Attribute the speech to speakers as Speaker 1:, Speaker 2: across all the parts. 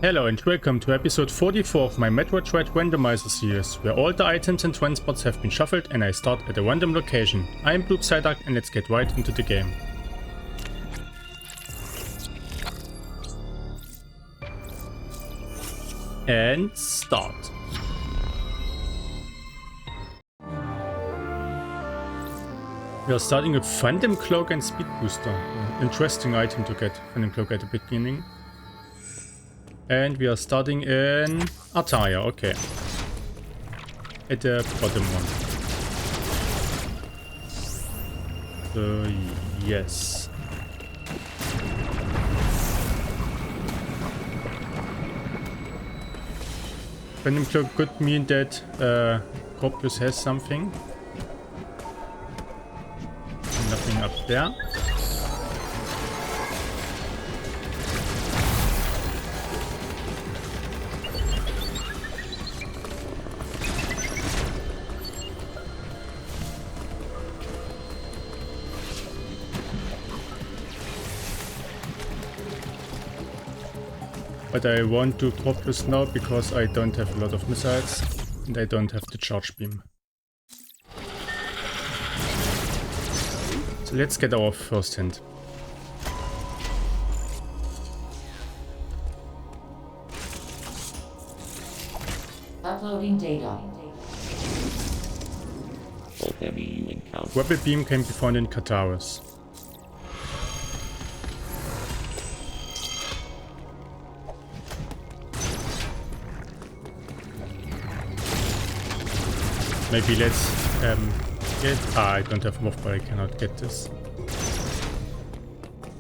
Speaker 1: Hello and welcome to episode 44 of my Metroid Dread Randomizer series, where all the items and transports have been shuffled and I start at a random location. I am Blue Psyduck and let's get right into the game. And start. We are starting with Phantom Cloak and Speed Booster. Interesting item to get, Phantom Cloak at the beginning. And we are starting in Artaria, okay. At the bottom one. So, yes. Phantom Cloak could mean that Corpus has something. Nothing up there. But I won't do Corpus now because I don't have a lot of missiles and I don't have the charge beam. So let's get our first hint.
Speaker 2: Uploading data.
Speaker 1: Rebel beam can be found in Kataris. Maybe let's get... I don't have move, but I cannot get this.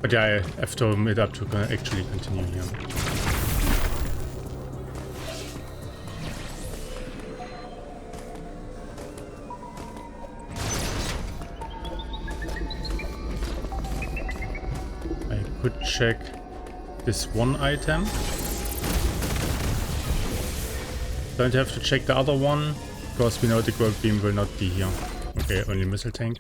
Speaker 1: But yeah, I have to mid up to actually continue here. I could check this one item. Don't have to check the other one. Because we know the gold beam will not be here. Okay, only missile tank.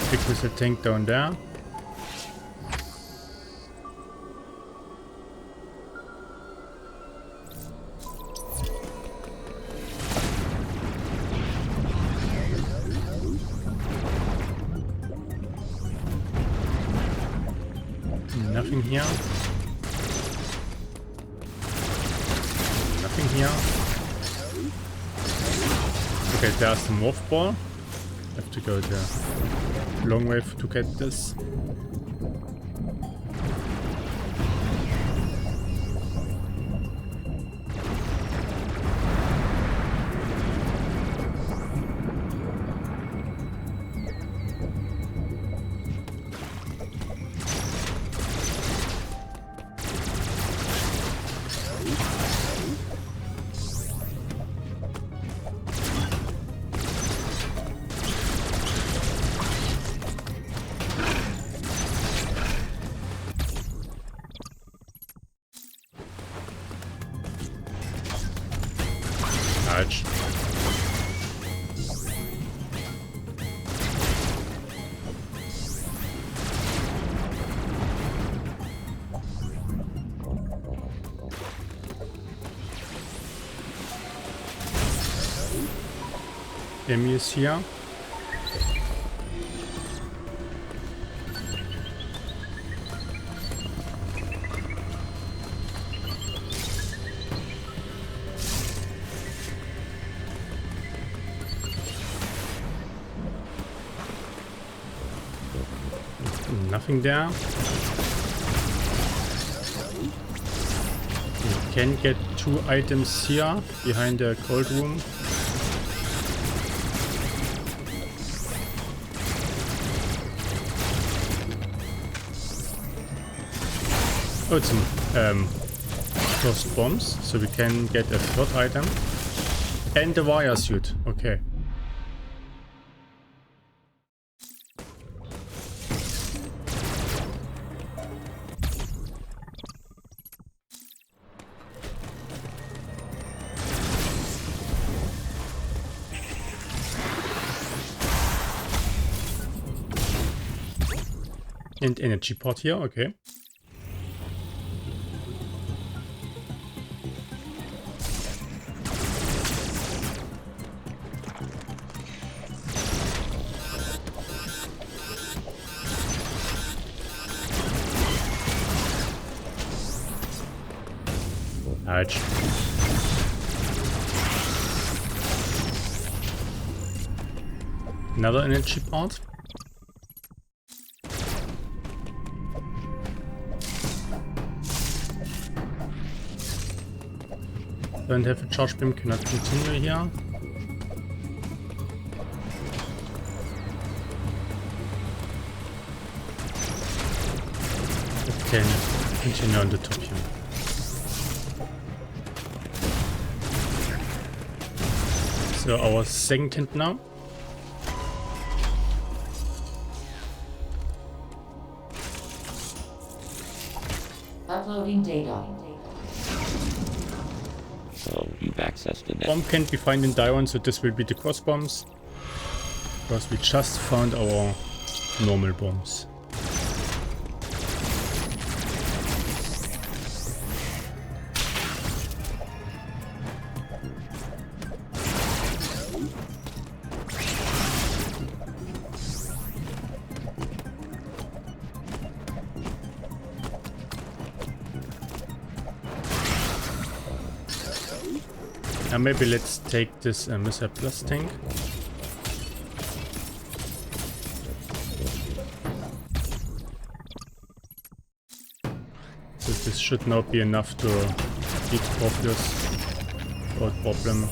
Speaker 1: Big missile tank down there. Nothing here. Nothing here. Okay, there's the morph ball. Have to go the long way to get this. Touch. E.M.M.I is here. Nothing there. We can get two items here behind the cold room. Oh, it's some first bombs, so we can get a third item. And the wire suit, okay. And energy pot here, okay. Ouch. Another energy part. Don't have a charge beam, cannot continue here. Okay, continue on the top here. So our second hint now.
Speaker 2: Uploading data.
Speaker 3: So you've accessed the net.
Speaker 1: Bomb can't be found in Diron, so this will be the cross bombs. Because we just found our normal bombs. Maybe let's take this Missile Plus tank. So this should not be enough to beat Scorpius without problem.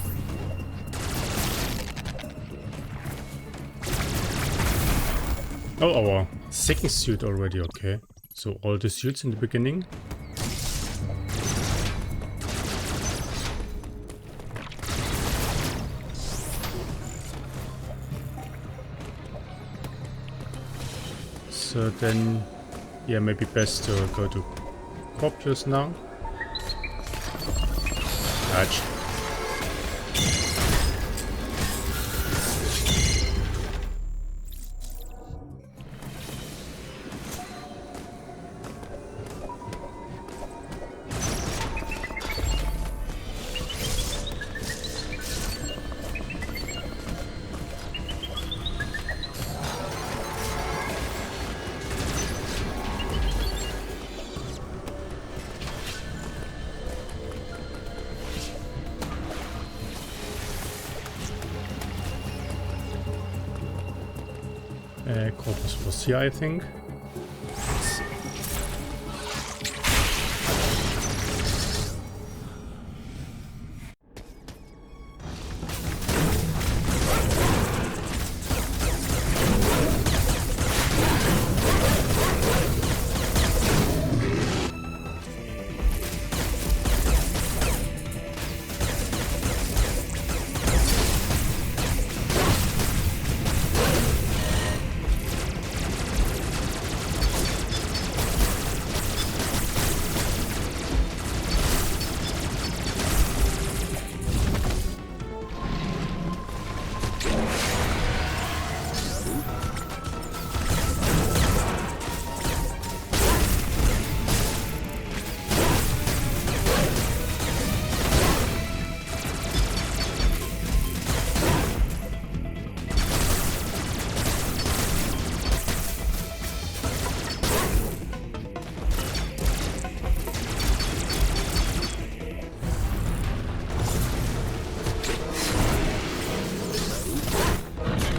Speaker 1: Oh, our second suit already, okay. So all the suits in the beginning. So then, yeah, maybe best to go to Scorpius now. Ouch. Corpus was here, I think.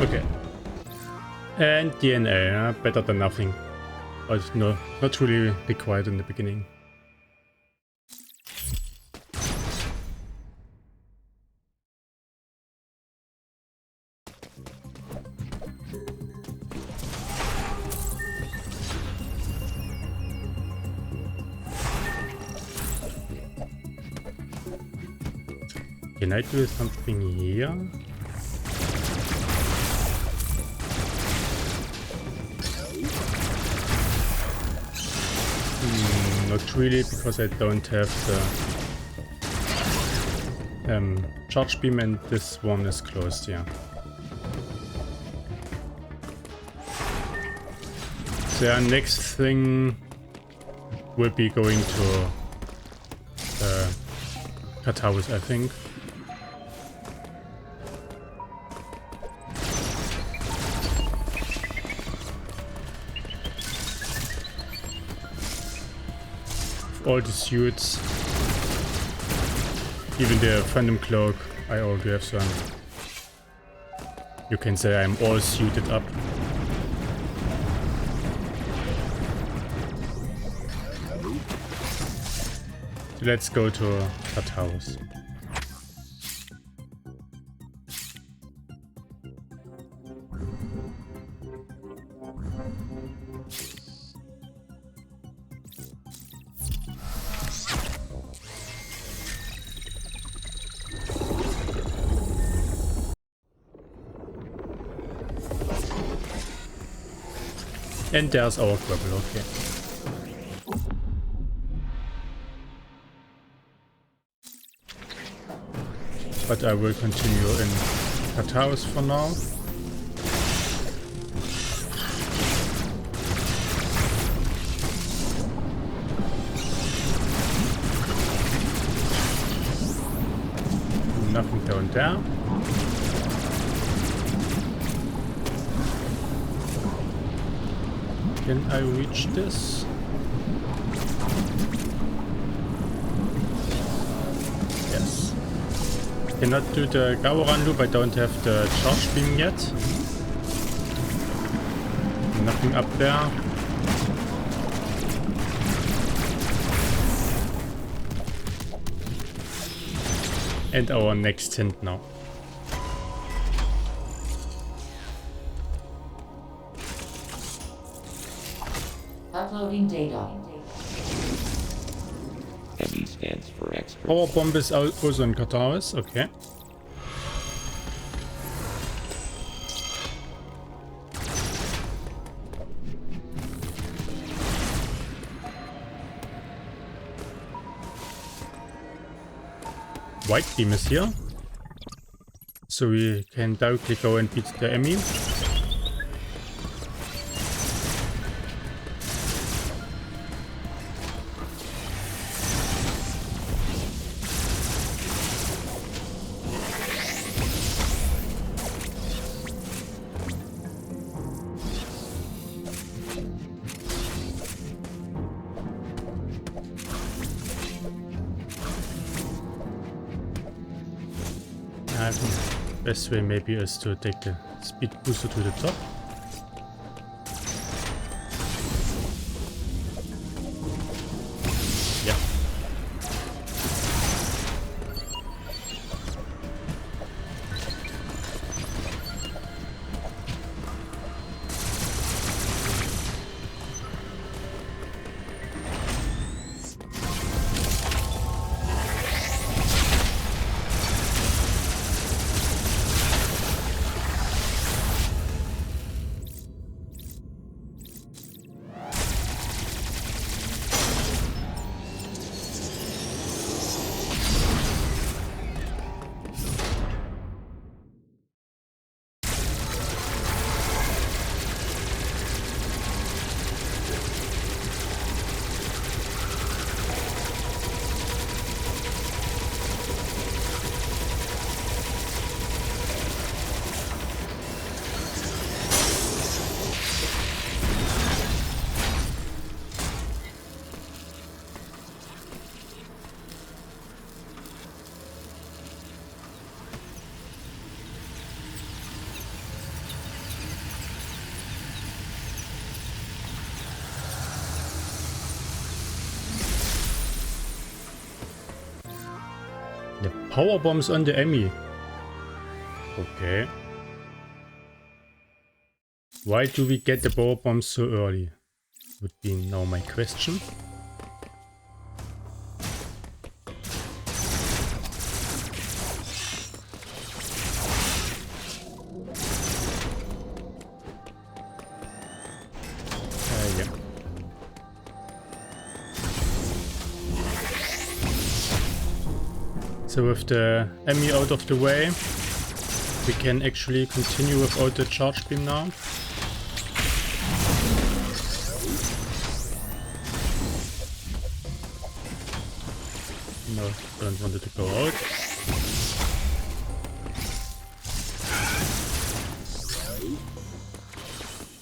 Speaker 1: Okay. And DNA, better than nothing. But no, not really required in the beginning. Can I do something here? Not really, because I don't have the charge beam and this one is closed, yeah. The next thing will be going to Kataus, I think. All the suits, even the Phantom Cloak, I already have some. You can say I'm all suited up. Let's go to that house. And there's our grapple, okay. But I will continue in Kataus for now. Nothing down there. Can I reach this? Yes. Cannot do the Gaoran loop, I don't have the charge beam yet. Nothing up there. And our next hint now.
Speaker 2: Uploading data.
Speaker 3: E.M.M.I stands for expert.
Speaker 1: Power bomb is also in Kataris, okay. White beam is here. So we can directly go and beat the E.M.M.I. Best way maybe is to take the speed booster to the top. Yeah. The power bombs on the E.M.M.I. Okay. Why do we get the power bombs so early? Would be now my question. Yeah. So with the E.M.M.I out of the way, we can actually continue without the charge beam now. No, don't want it to go out.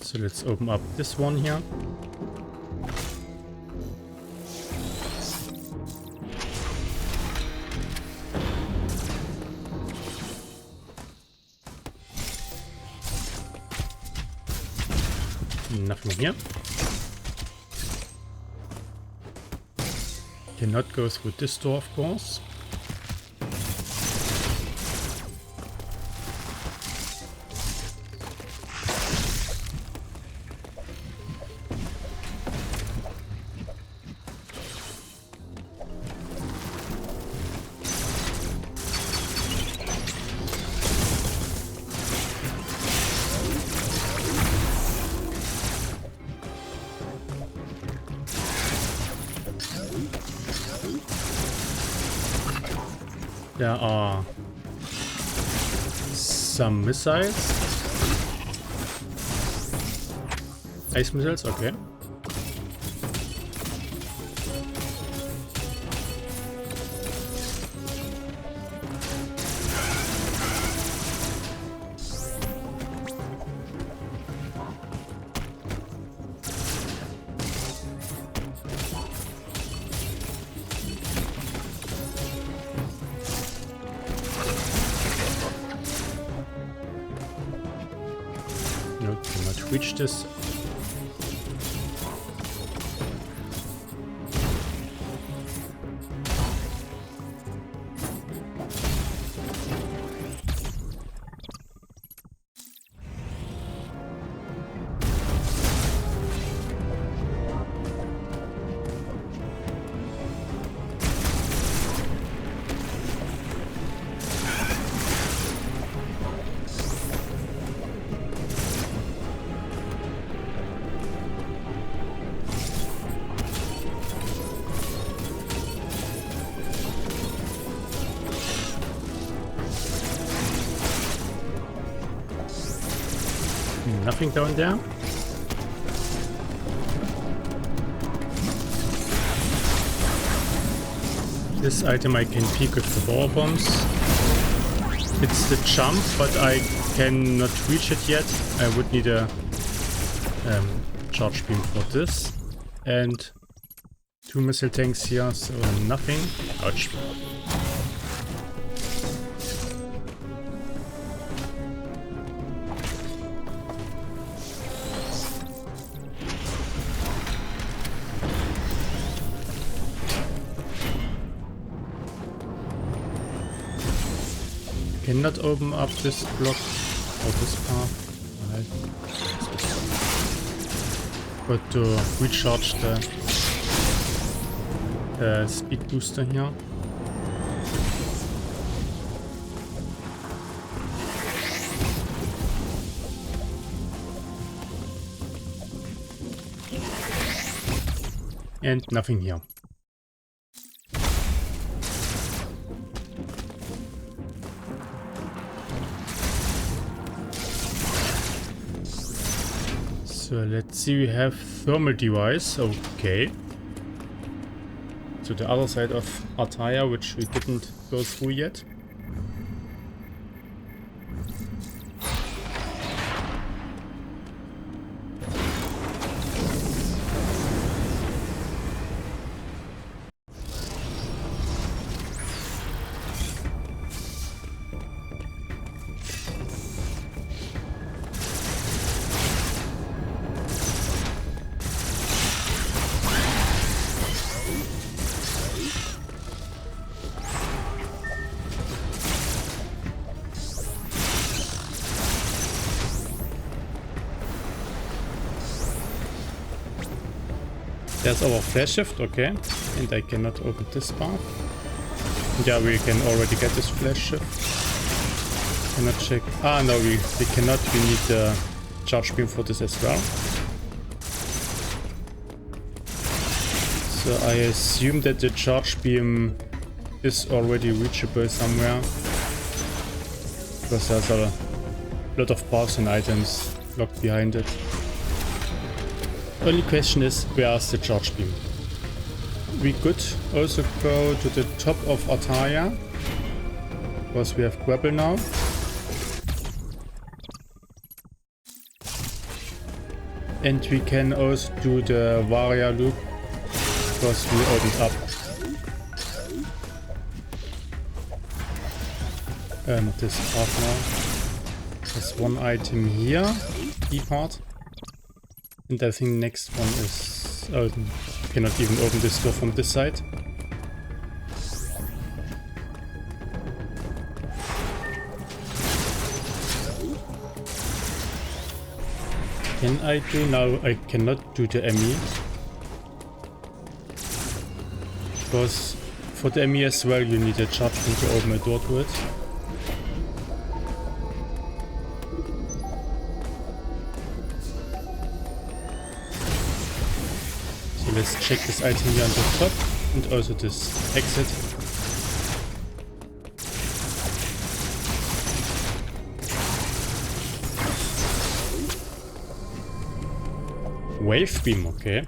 Speaker 1: So let's open up this one here. Nothing here. Cannot go through this door, of course. There are some missiles. Ice missiles, okay. No, cannot reach this. Nothing down there. This item I can peek with the wall bombs. It's the jump, but I cannot reach it yet. I would need a charge beam for this. And 2 missile tanks here, so nothing. Ouch. Cannot open up this block or this path. Right. Got to recharge the speed booster here. And nothing here. So let's see, we have thermal device, okay. So the other side of Artaia, which we didn't go through yet. There's our flash shift, okay, and I cannot open this path. Yeah, we can already get this flash shift. Cannot check. Ah, no, we cannot. We need the charge beam for this as well. So I assume that the charge beam is already reachable somewhere, because there's a lot of paths and items locked behind it. Only question is, where is the charge beam? we could also go to the top of Artaria, because we have grapple now. And we can also do the Varia loop, because we opened up this part now. There's one item here, E part. And I think next one is... oh, cannot even open this door from this side. Can I do now? I cannot do the E.M.M.I. Because for the E.M.M.I as well you need a charge pin to open a door to it. So let's check this item here on the top and also this exit. Wave beam, okay.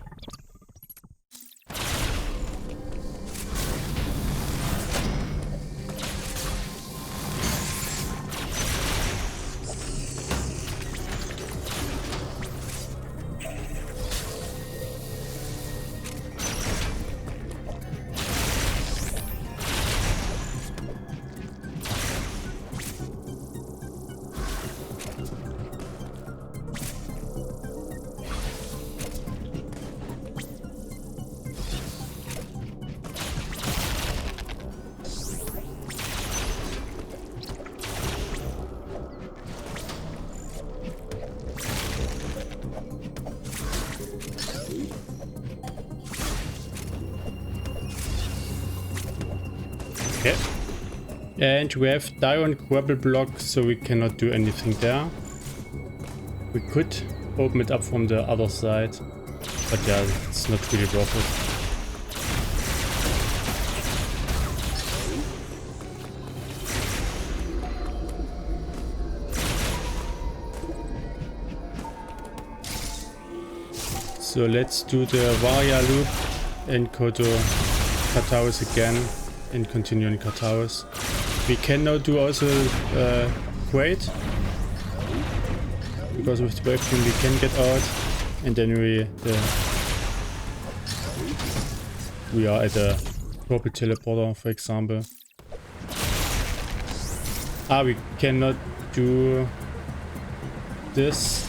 Speaker 1: Okay. And we have diamond grapple block, so we cannot do anything there. We could open it up from the other side, but yeah, it's not really worth it. So let's do the Varia loop and go to Kataos again and continue in Kataos. We can now do also Great, because with the wave beam we can get out, and then we are at a purple teleporter, for example. We cannot do this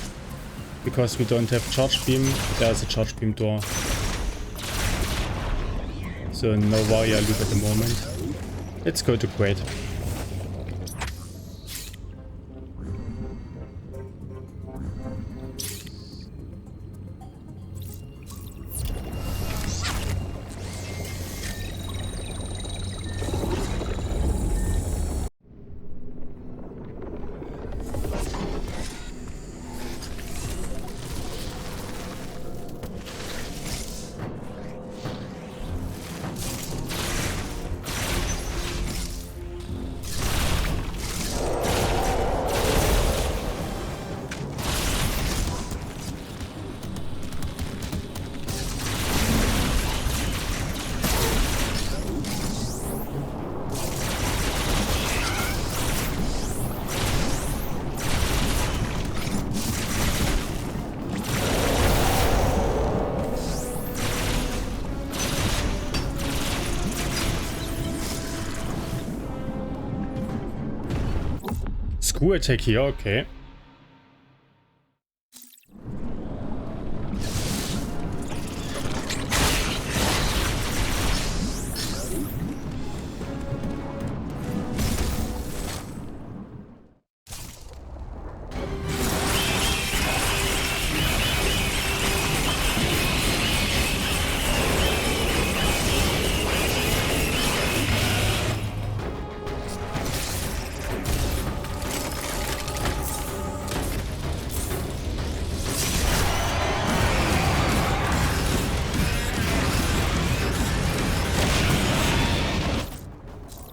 Speaker 1: because we don't have charge beam. There's a charge beam door. So no Varia loop at the moment. Let's go to Great. Screw attack here, okay.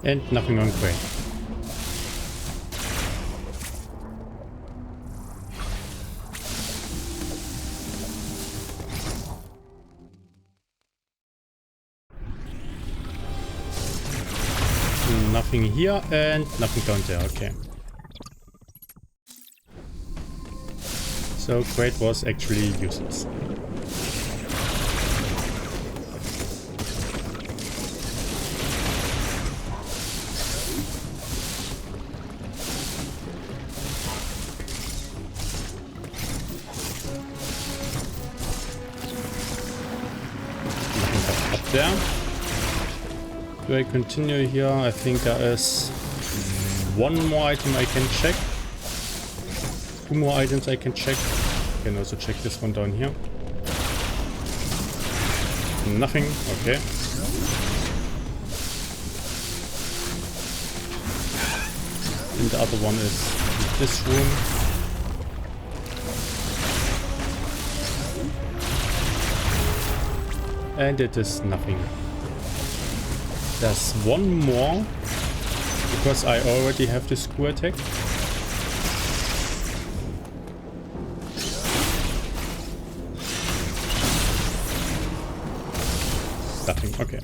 Speaker 1: And nothing on Great. Nothing here and nothing down there. Okay. So Great was actually useless. There. Do I continue here? I think there is one more item I can check. Two more items I can check. I can also check this one down here. Nothing. Okay. And the other one is in this room. And it is nothing. There's one more, because I already have the screw attack. Nothing, okay.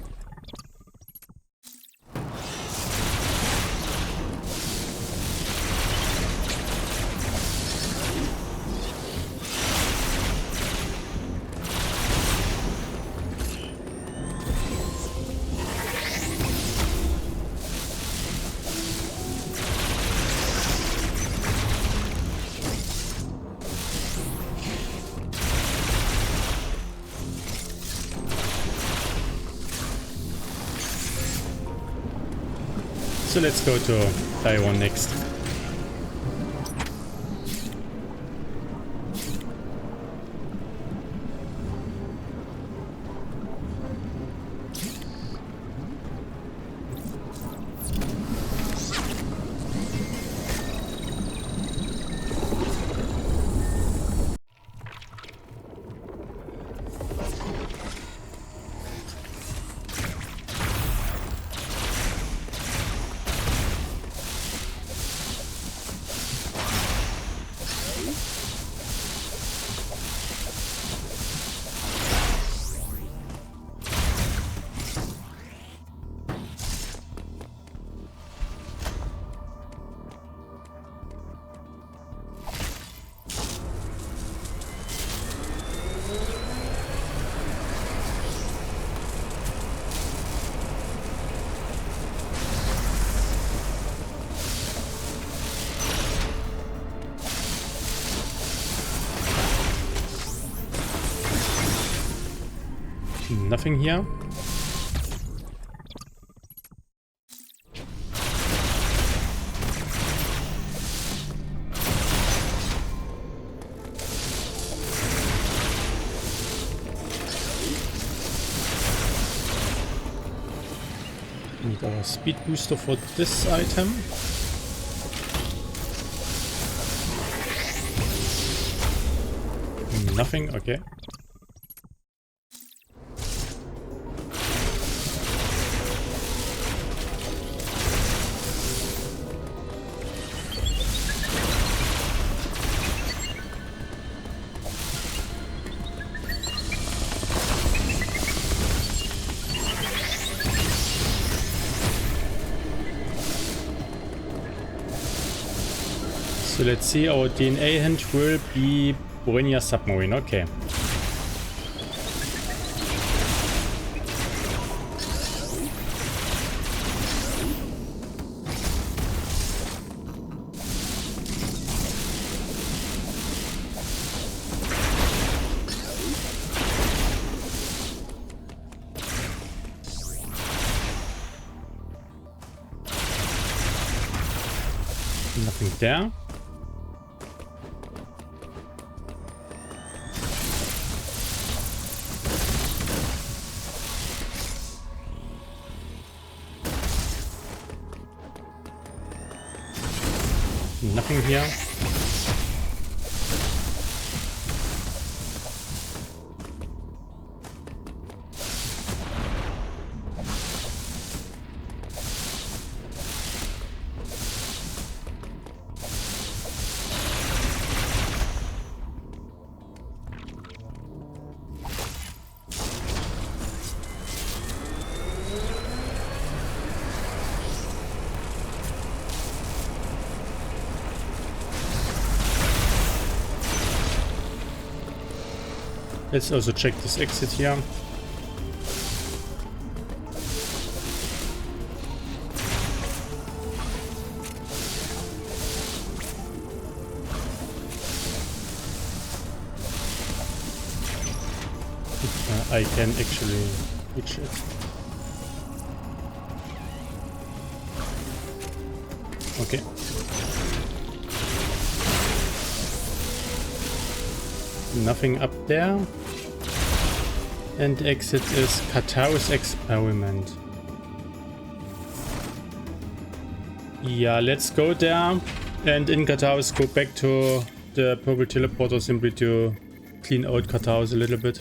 Speaker 1: So let's go to Taiwan next. Nothing here. Need our speed booster for this item. Nothing, okay. So let's see, our DNA hint will be Borenia submarine, okay. Nothing there. Nothing here. Let's also check this exit here. I can actually reach it. Okay. Nothing up there. And the exit is Katao's experiment. Yeah, let's go there. And in Katao's go back to the purple teleporter simply to clean out Katao's a little bit.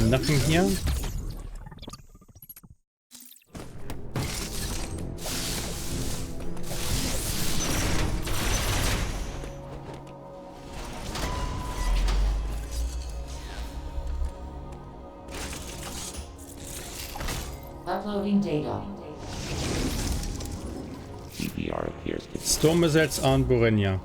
Speaker 1: Nothing here.
Speaker 2: Uploading data.
Speaker 3: DVR appears to
Speaker 1: Storm missiles on Borenia.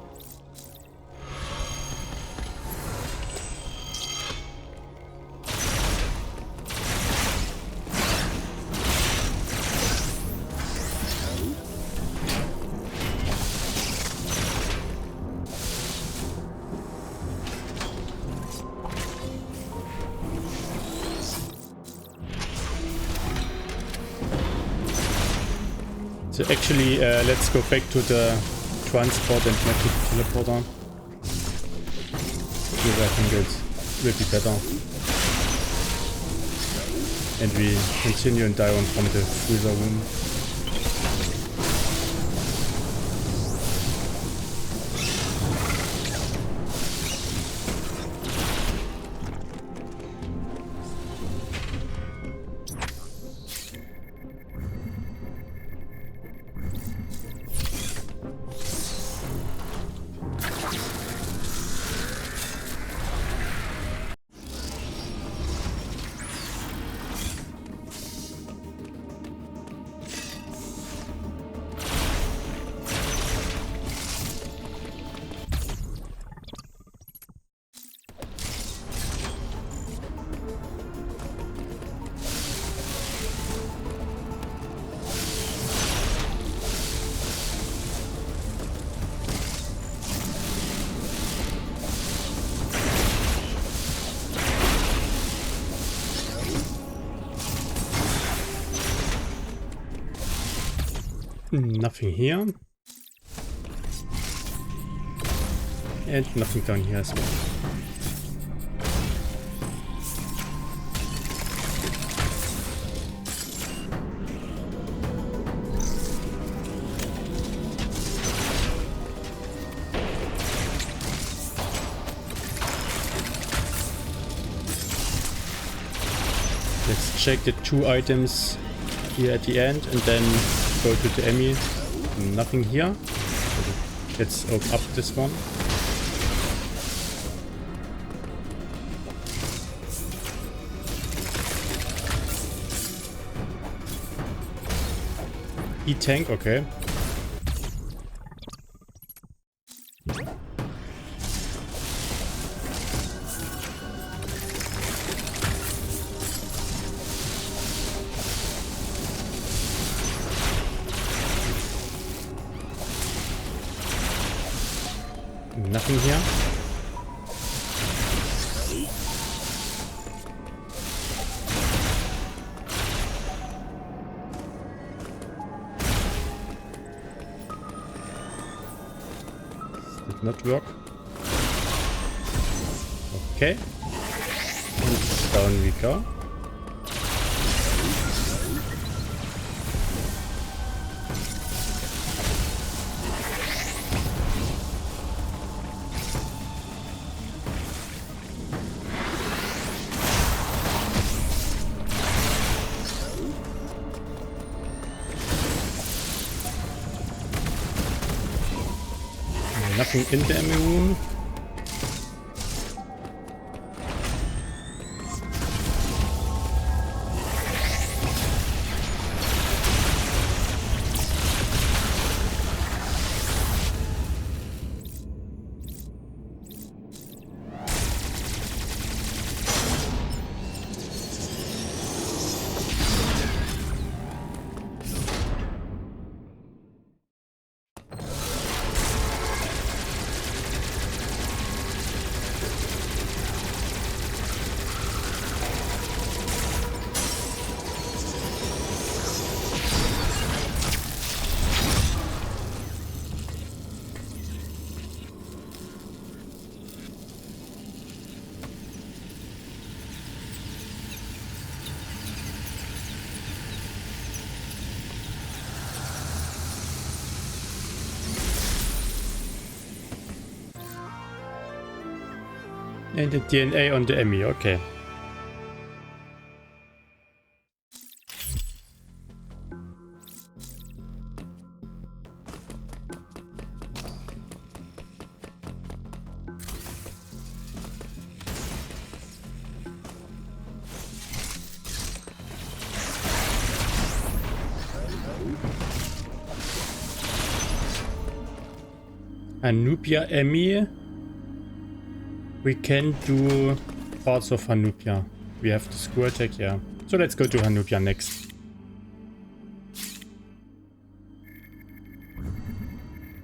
Speaker 1: So actually, let's go back to the transport and not to the teleporter. Because I think it will be better. And we continue and dive on from the freezer room. Nothing here. And nothing down here as well. Let's check the 2 items here at the end and then go to the E.M.M.I. Nothing here. Let's open up this one. E-tank, okay. Nothing here. Did not work. Okay. And down we go. nothing in the E.M.M.I room. And the DNA on the E.M.M.I, okay. Hanupia E.M.M.I. We can do parts of Hanupia. We have the square attack, yeah. So let's go to Hanupia next.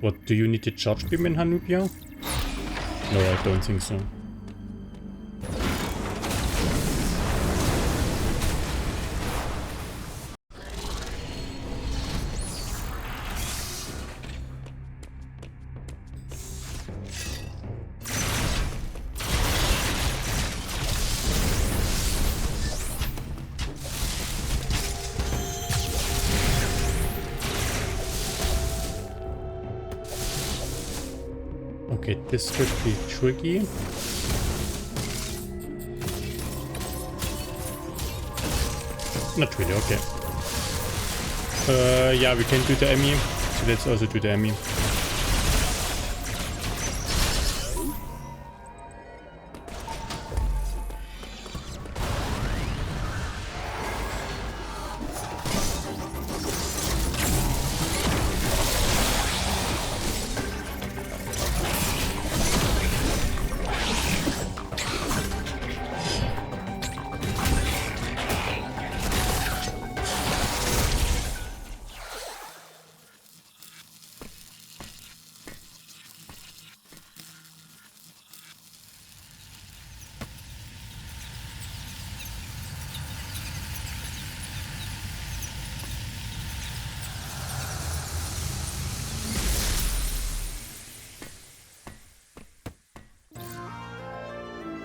Speaker 1: What, do you need the charge beam in Hanupia? No, I don't think so. Okay, this could be tricky. Not really, okay. Yeah, we can do the E.M.M.I. So let's also do the E.M.M.I.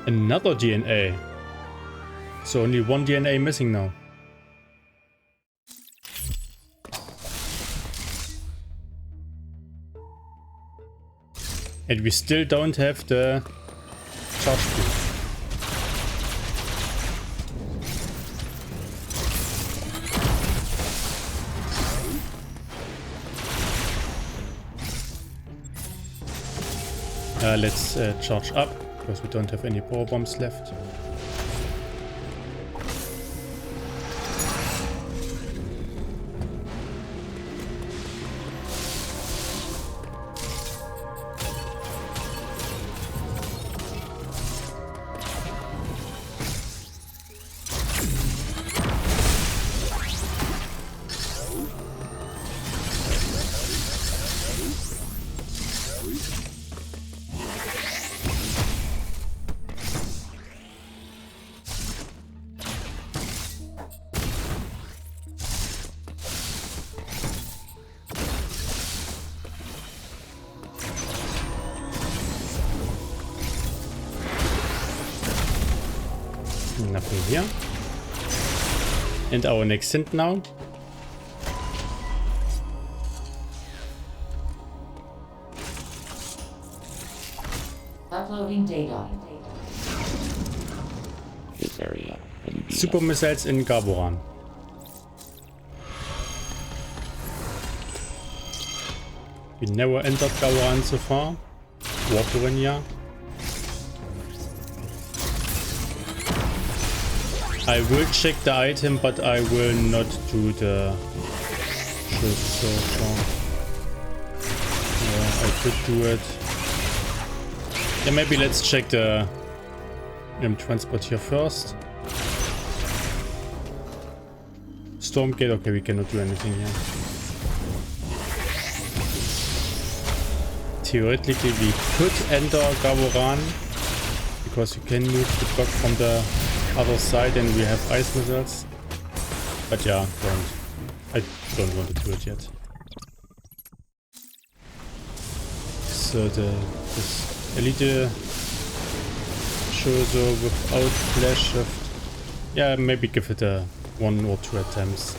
Speaker 1: Another DNA. So only one DNA missing now. And we still don't have the charge beam. Let's charge up, because we don't have any power bombs left. Nothing here. And our next hint now.
Speaker 2: Uploading data.
Speaker 3: This area.
Speaker 1: Super missiles in Gaboran. We never entered Gaboran so far. Randovania. I will check the item, but I will not do the shoot so far. Yeah, I could do it. Yeah, maybe let's check the transport here first. Storm gate, okay, we cannot do anything here. Theoretically, we could enter Gaboran because you can move the block from the other side and we have ice missiles. But yeah, I don't want to do it yet. So this Elite shows without flash shift. Yeah, maybe give it a 1 or 2 attempts.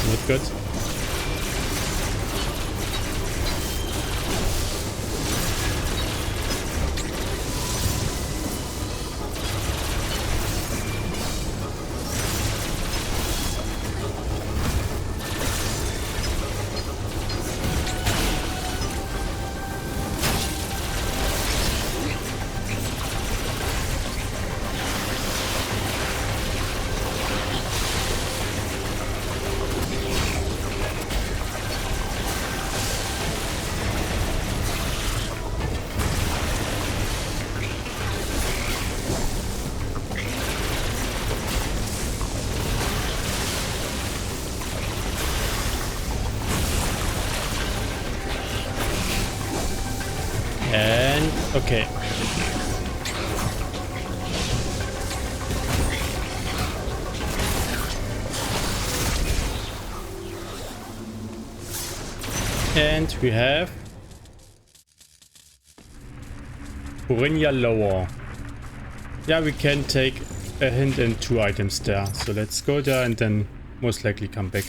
Speaker 1: Not good. And okay. And we have Burenia Lower. Yeah, we can take a hint and 2 items there. So let's go there and then most likely come back.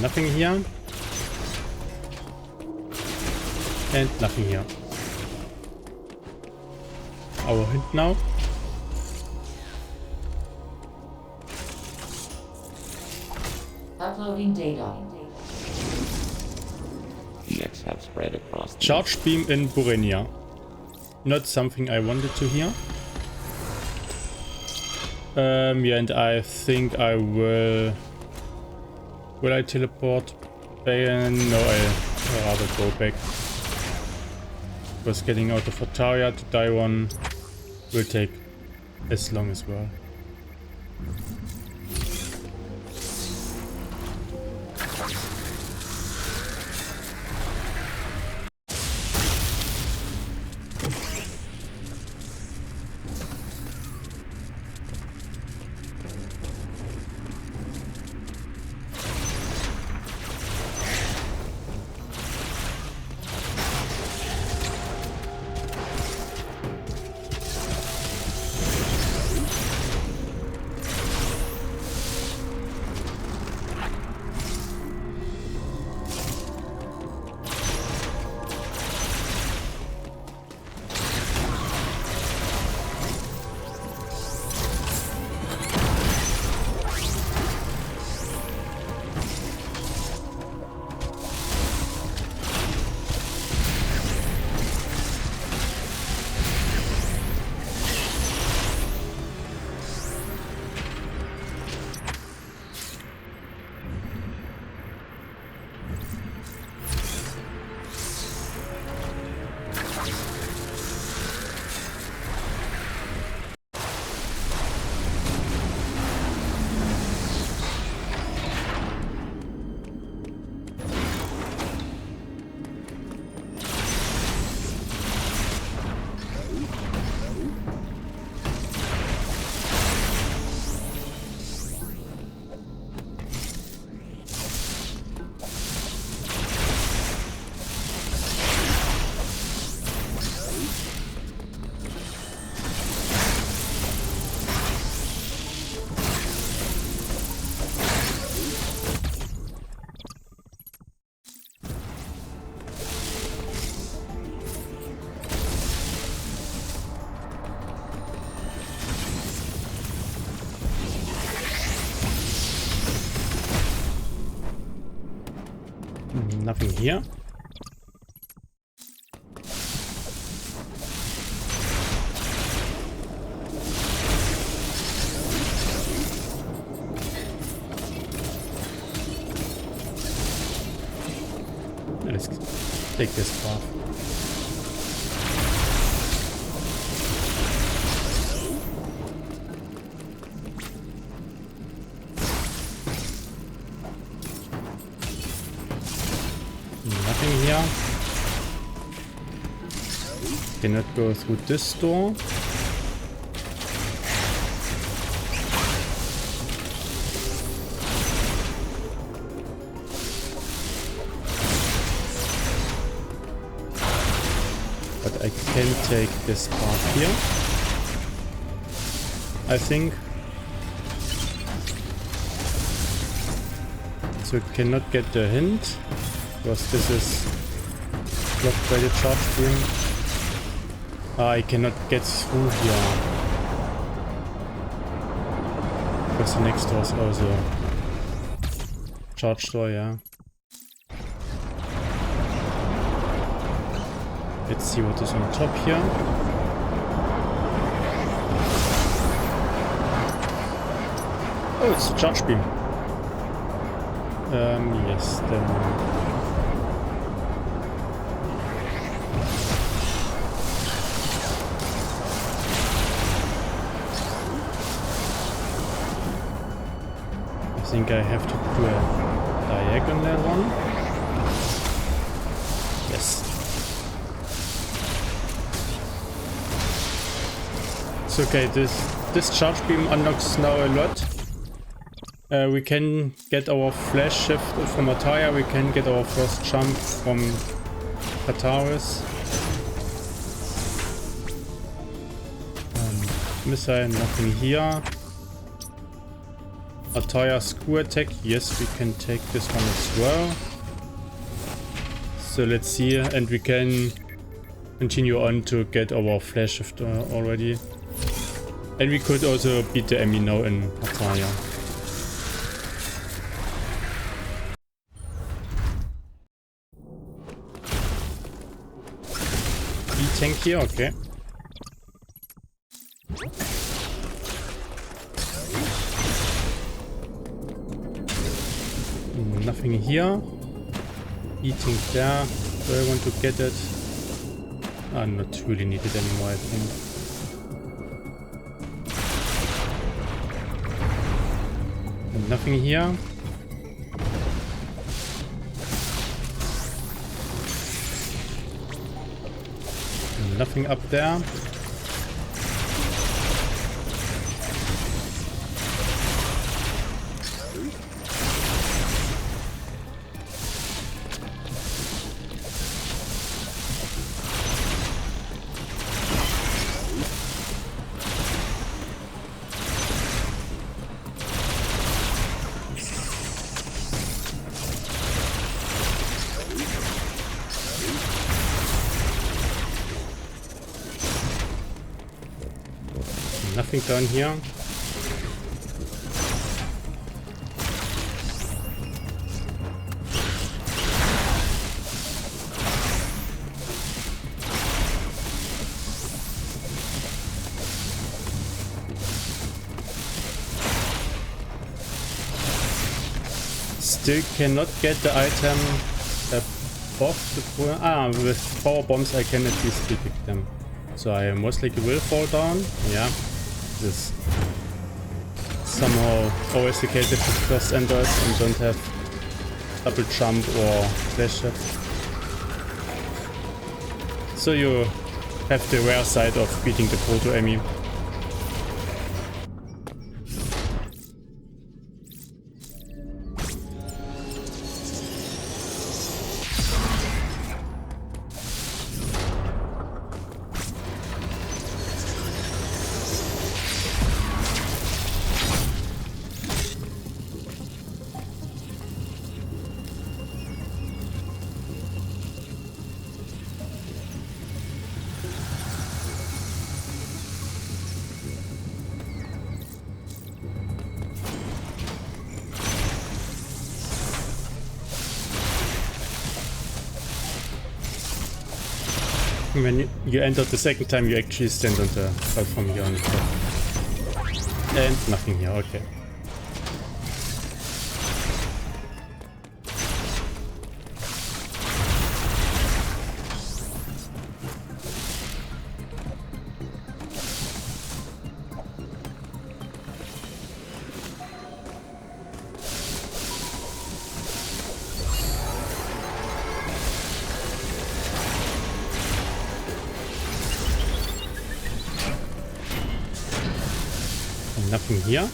Speaker 1: Nothing here. And nothing here. Our hint now.
Speaker 2: Uploading data.
Speaker 3: EX have spread across the
Speaker 1: Charge beam in Burenia. Not something I wanted to hear. Yeah, and I think I will... Will I teleport back? No, I'll rather go back. Because getting out of Ataria to Dairon will take as long as well. Nothing here. Let's take this path. Nothing here. Cannot go through this door. But I can take this path here, I think. So cannot get the hint, because this is blocked by the charge beam. I cannot get through here. Because the next door is also charge door, yeah. Let's see what is on top here. Oh, it's a charge beam. Yes, then... I think I have to do a diagonal one. Yes. It's okay, this charge beam unlocks now a lot. We can get our flash shift from Ataya, we can get our first jump from Kataris. Missile, nothing here. Ataya screw attack, yes, we can take this one as well. So let's see, and we can continue on to get our flash shift already. And we could also beat the E.M.M.I now in Ataya. Tank here, okay. Nothing here. Eating there. Do I want to get it? I'm not really needed anymore, I think. Nothing here. Nothing up there. Nothing down here. Still cannot get the item above the pool. Ah, with power bombs I can at least pick them. So I most likely will fall down. Yeah. This somehow always the case if you first enters and don't have double jump or flash shift. So you have the rare side of beating the proto E.M.M.I. When you enter the second time, you actually stand on the platform here on the top. And nothing here, okay. Nothing here.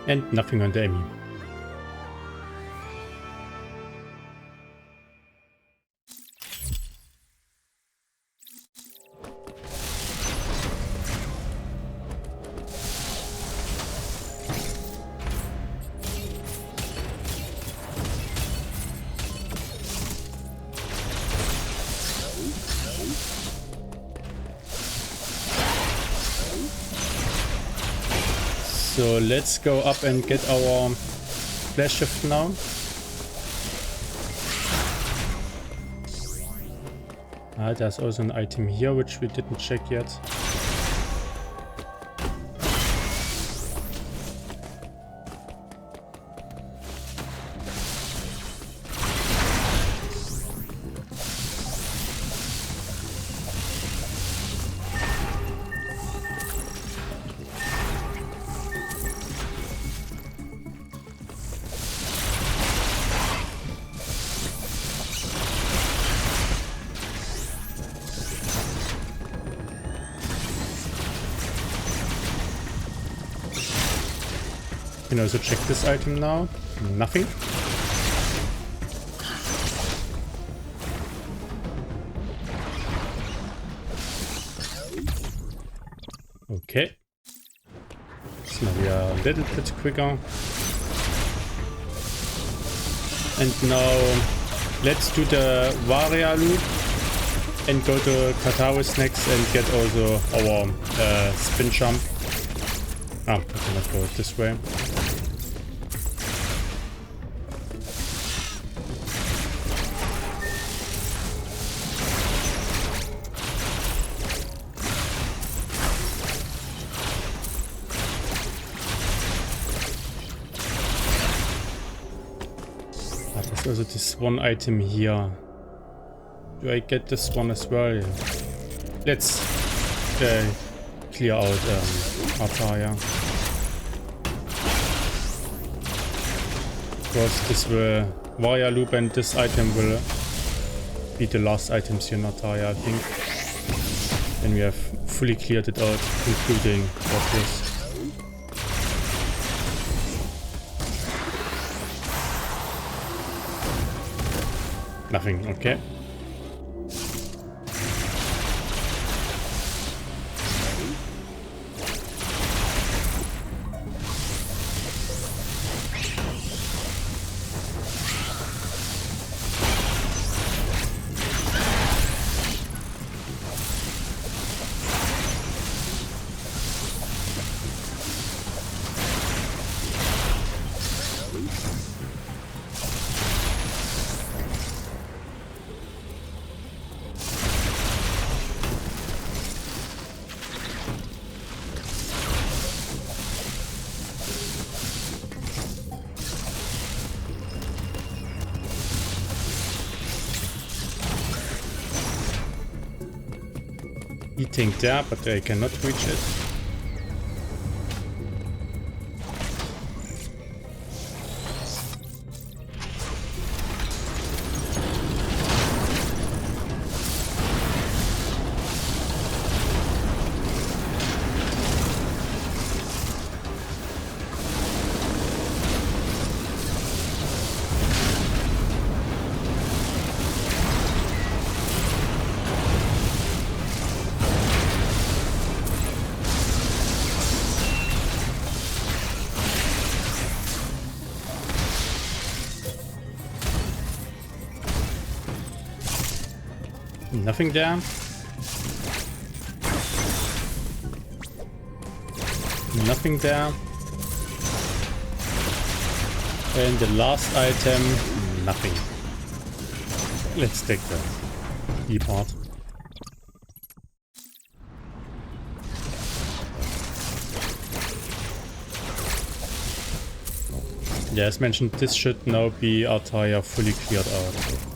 Speaker 1: And nothing on the E.M.M.I. So let's go up and get our flash shift now. There's also an item here which we didn't check yet. You can also check this item now. Nothing. Okay. So now we are a little bit quicker. And now let's do the Varia loop and go to Kataris next and get also our spin jump. Ah, I cannot go this way. There's also this one item here. Do I get this one as well? Let's clear out Ataya. Because this will Varia loop and this item will be the last items here in Ataya, I think. Then we have fully cleared it out, including Fortress. Nothing, okay. Eating there, but I cannot reach it. Nothing there. Nothing there. And the last item, nothing. Let's take the E part. Yeah, as mentioned, this should now be Altair fully cleared out.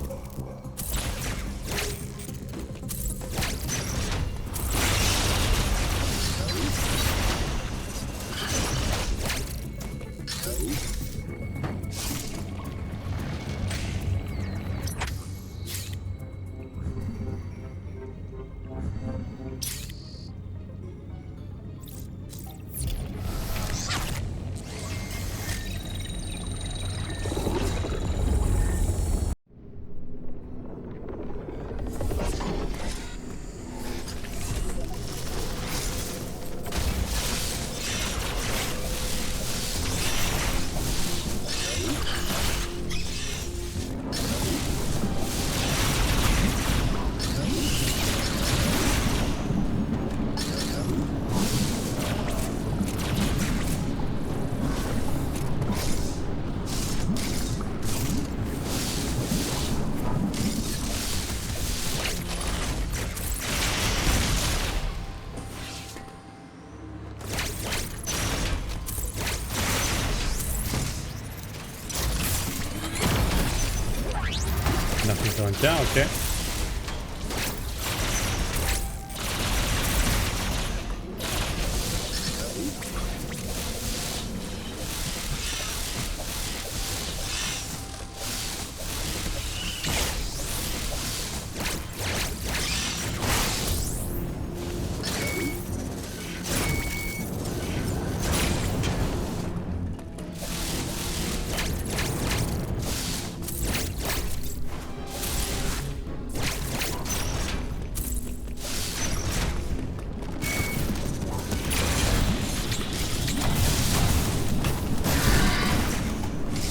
Speaker 1: Nothing going down, okay.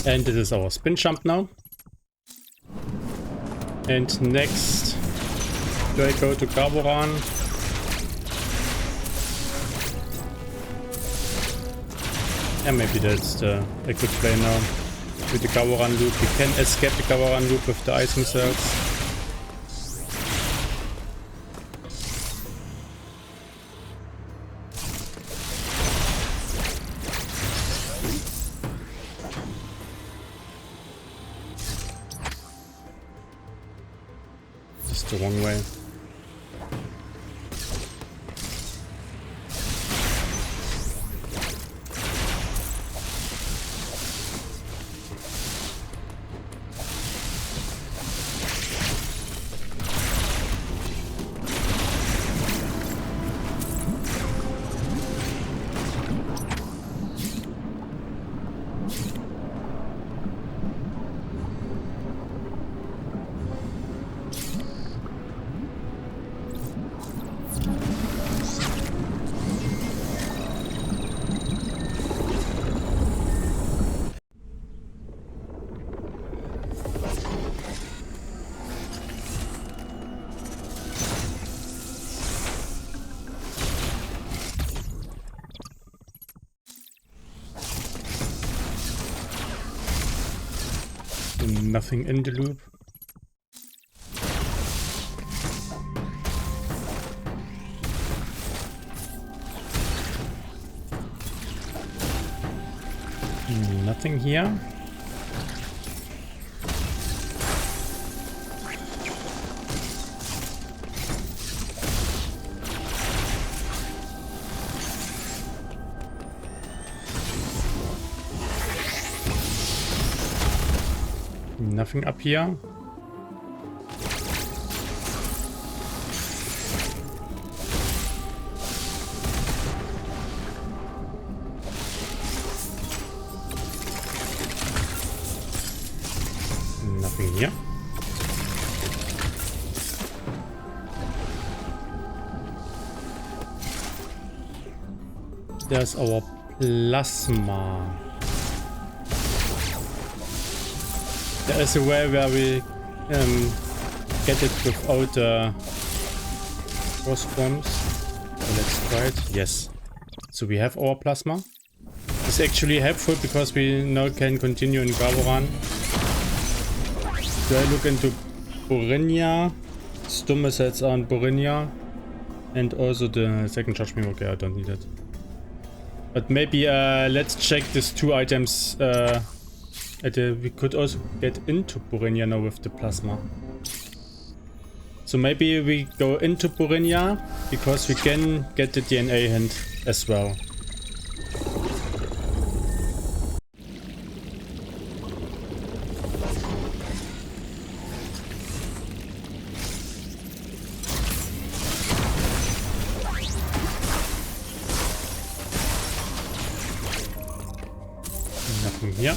Speaker 1: And this is our spin jump now. And next, do I go to Carboran? And maybe that's a good play now. With the Carboran loop, we can escape the Carboran loop with the ice missiles. The wrong way. Nothing in the loop. Nothing here. Nothing up here. Nothing here. There's our plasma. There is a way where we get it without cross bombs. So let's try it. Yes. So we have our plasma. It's actually helpful because we now can continue in Gaboran. Do I look into Borinia? Stumme sets on Borinia. And also the second charge beam. Okay, I don't need it. But maybe let's check these two items. We could also get into Borinia now with the plasma. So maybe we go into Borinia because we can get the DNA hint as well. Nothing here.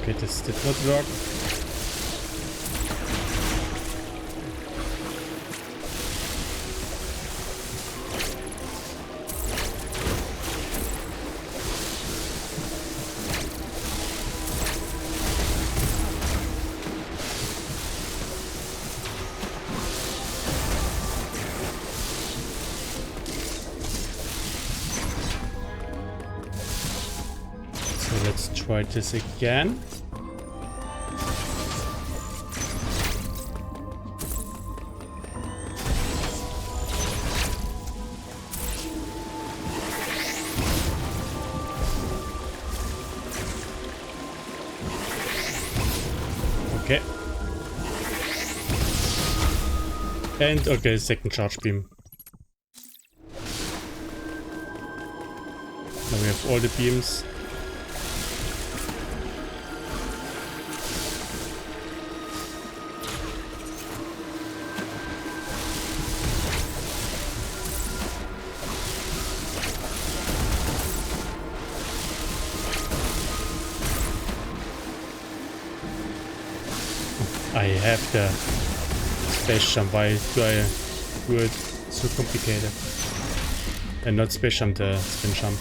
Speaker 1: Okay, this did not work. So let's try this again. Okay. And okay, second charge beam. Now we have all the beams. I have the space jump. Why do I do it so complicated? And not space jump, the spin jump.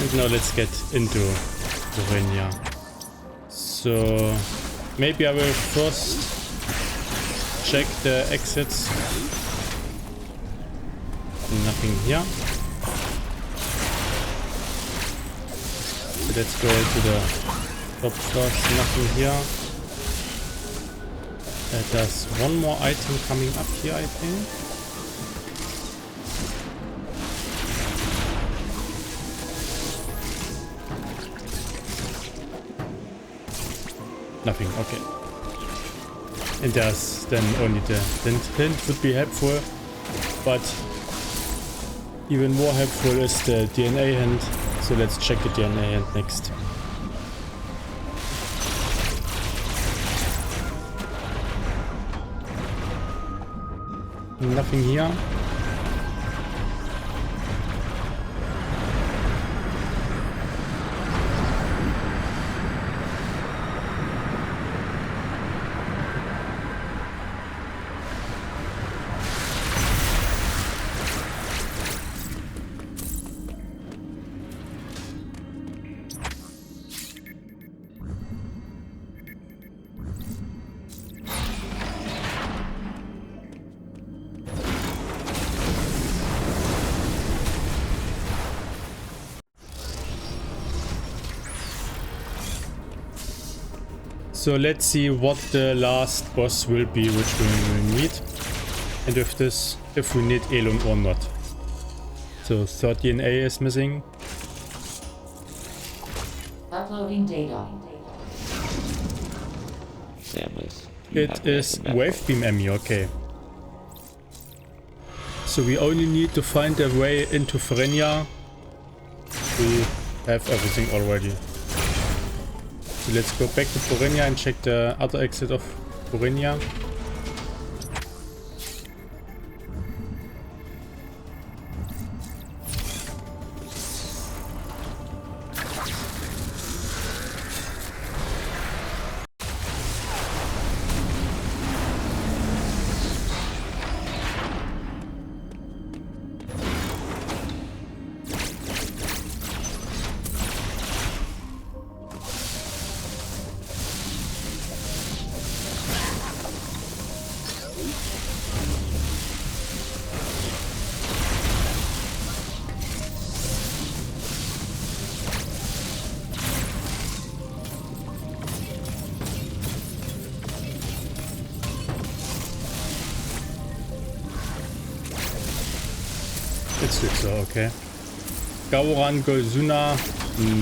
Speaker 1: And now let's get into Randovania. So maybe I will first check the exits. Nothing here. Let's go to the top first. Nothing here. There's one more item coming up here, I think. Nothing, okay. And there's then only the hint would be helpful, but even more helpful is the DNA hint. So let's check the DNA hint next. Nothing here. So let's see what the last boss will be, which we will need. And with this, if we need E.M.M.I or not. So third DNA is missing.
Speaker 2: Uploading data.
Speaker 3: Samus, you have
Speaker 1: It
Speaker 3: met
Speaker 1: is
Speaker 3: the Metroid.
Speaker 1: wave beam E.M.M.I, okay. So we only need to find a way into Randovania. We have everything already. So let's go back to Randovania and check the other exit of Randovania. It's so okay. Gauran Golzuna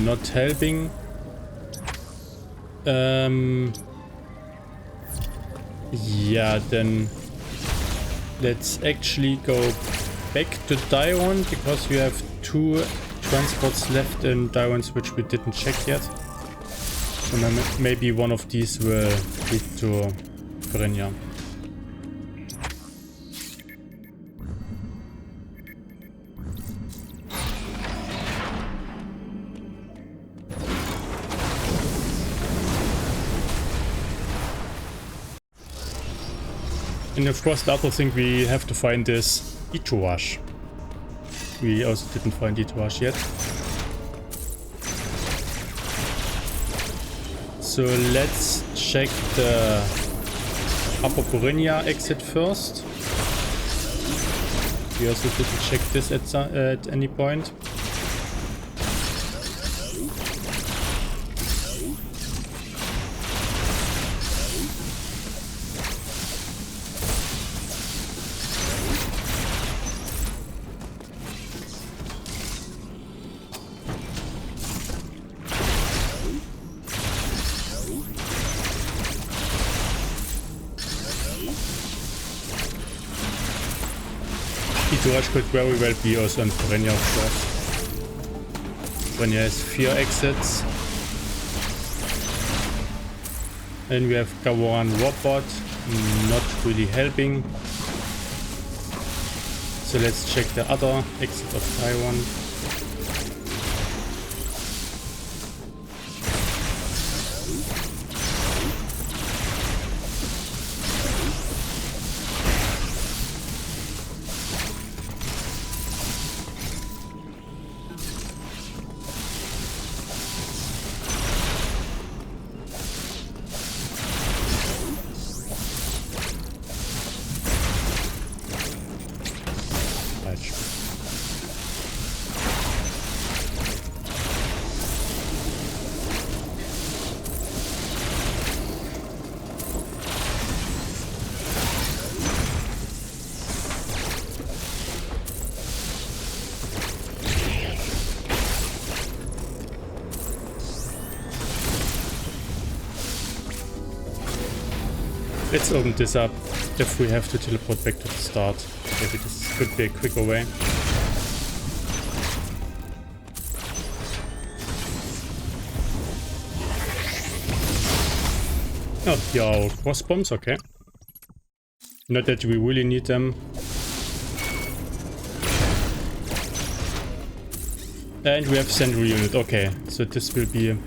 Speaker 1: not helping. Yeah, then let's actually go back to Diron because we have 2 transports left in Dirons which we didn't check yet. So maybe one of these will lead to Randovania. And of course the other thing we have to find is Itorash. We also didn't find Itorash yet. So let's check the Upper Randovania exit first. We also didn't check this at any point. Itorash could very well be also on Randovania, of course. Randovania has 4 exits. And we have Gauran Robot, not really helping. So let's check the other exit of Taiwan. Let's open this up if we have to teleport back to the start. Maybe this could be a quicker way. Oh, yeah, cross bombs, okay. Not that we really need them. And we have Sentry Unit, okay. So this will be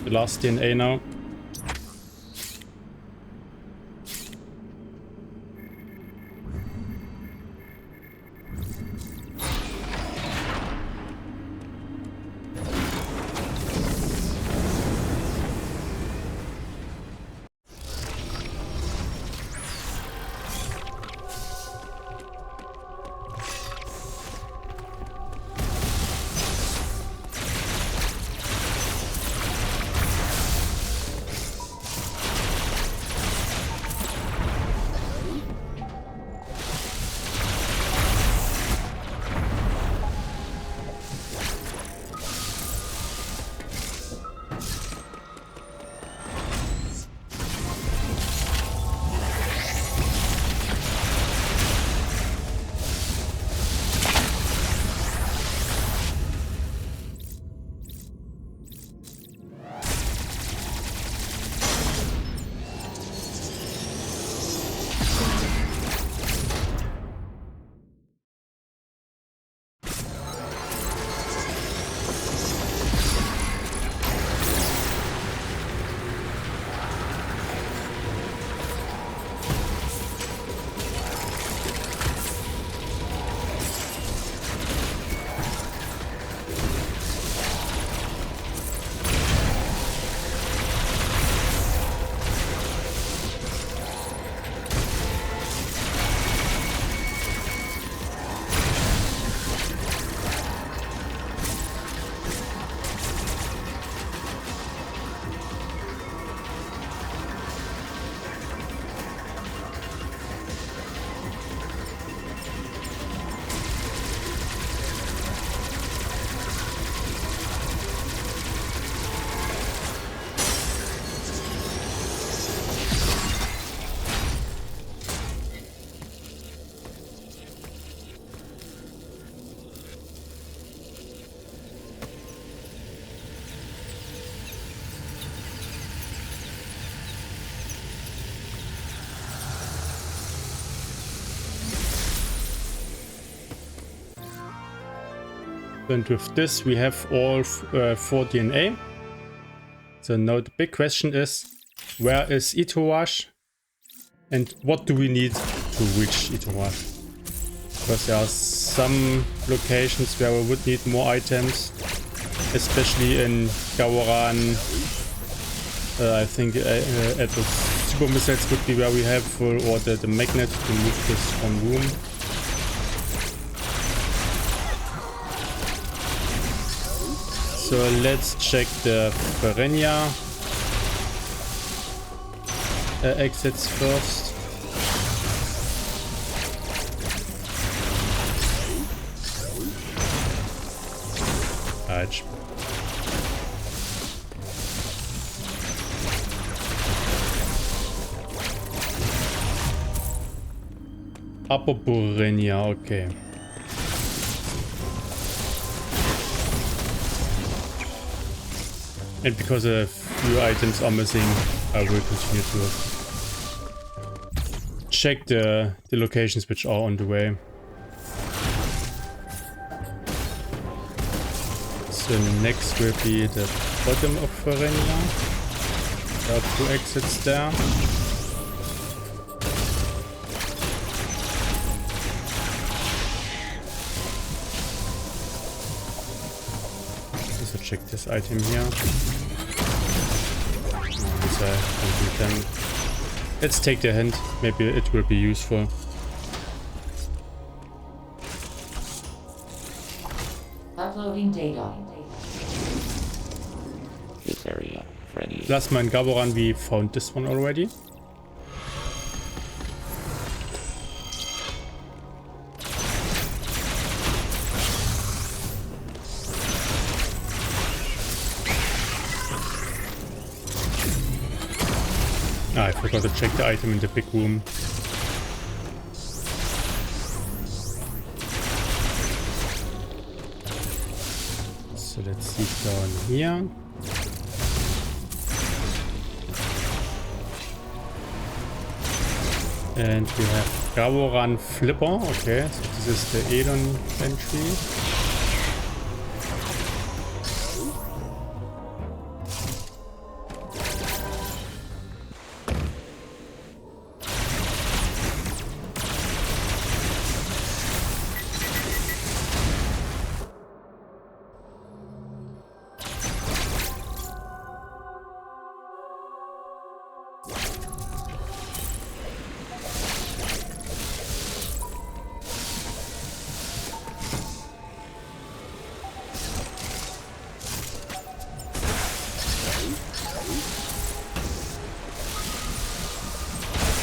Speaker 1: the last DNA now. And with this we have all 4 DNA. So now the big question is, where is Itorash? And what do we need to reach Itorash? Because there are some locations where we would need more items. Especially in Gawaran. I think at the super missiles would be very helpful, or the magnet to move this from room. So let's check the Randovania exits first. Ouch. Upper Burenia, okay. And because a few items are missing, I will continue to check the locations which are on the way. So next will be the bottom of Burenia. There are 2 exits there. Check this item here. Let's take the hint. Maybe it will be useful.
Speaker 2: Uploading data.
Speaker 3: This area, friendly.
Speaker 1: Plasma and Gaboran, we found this one already. I forgot to check the item in the big room. So let's see down here. And we have Gaboran Flipper. Okay, so this is the E.M.M.I entry.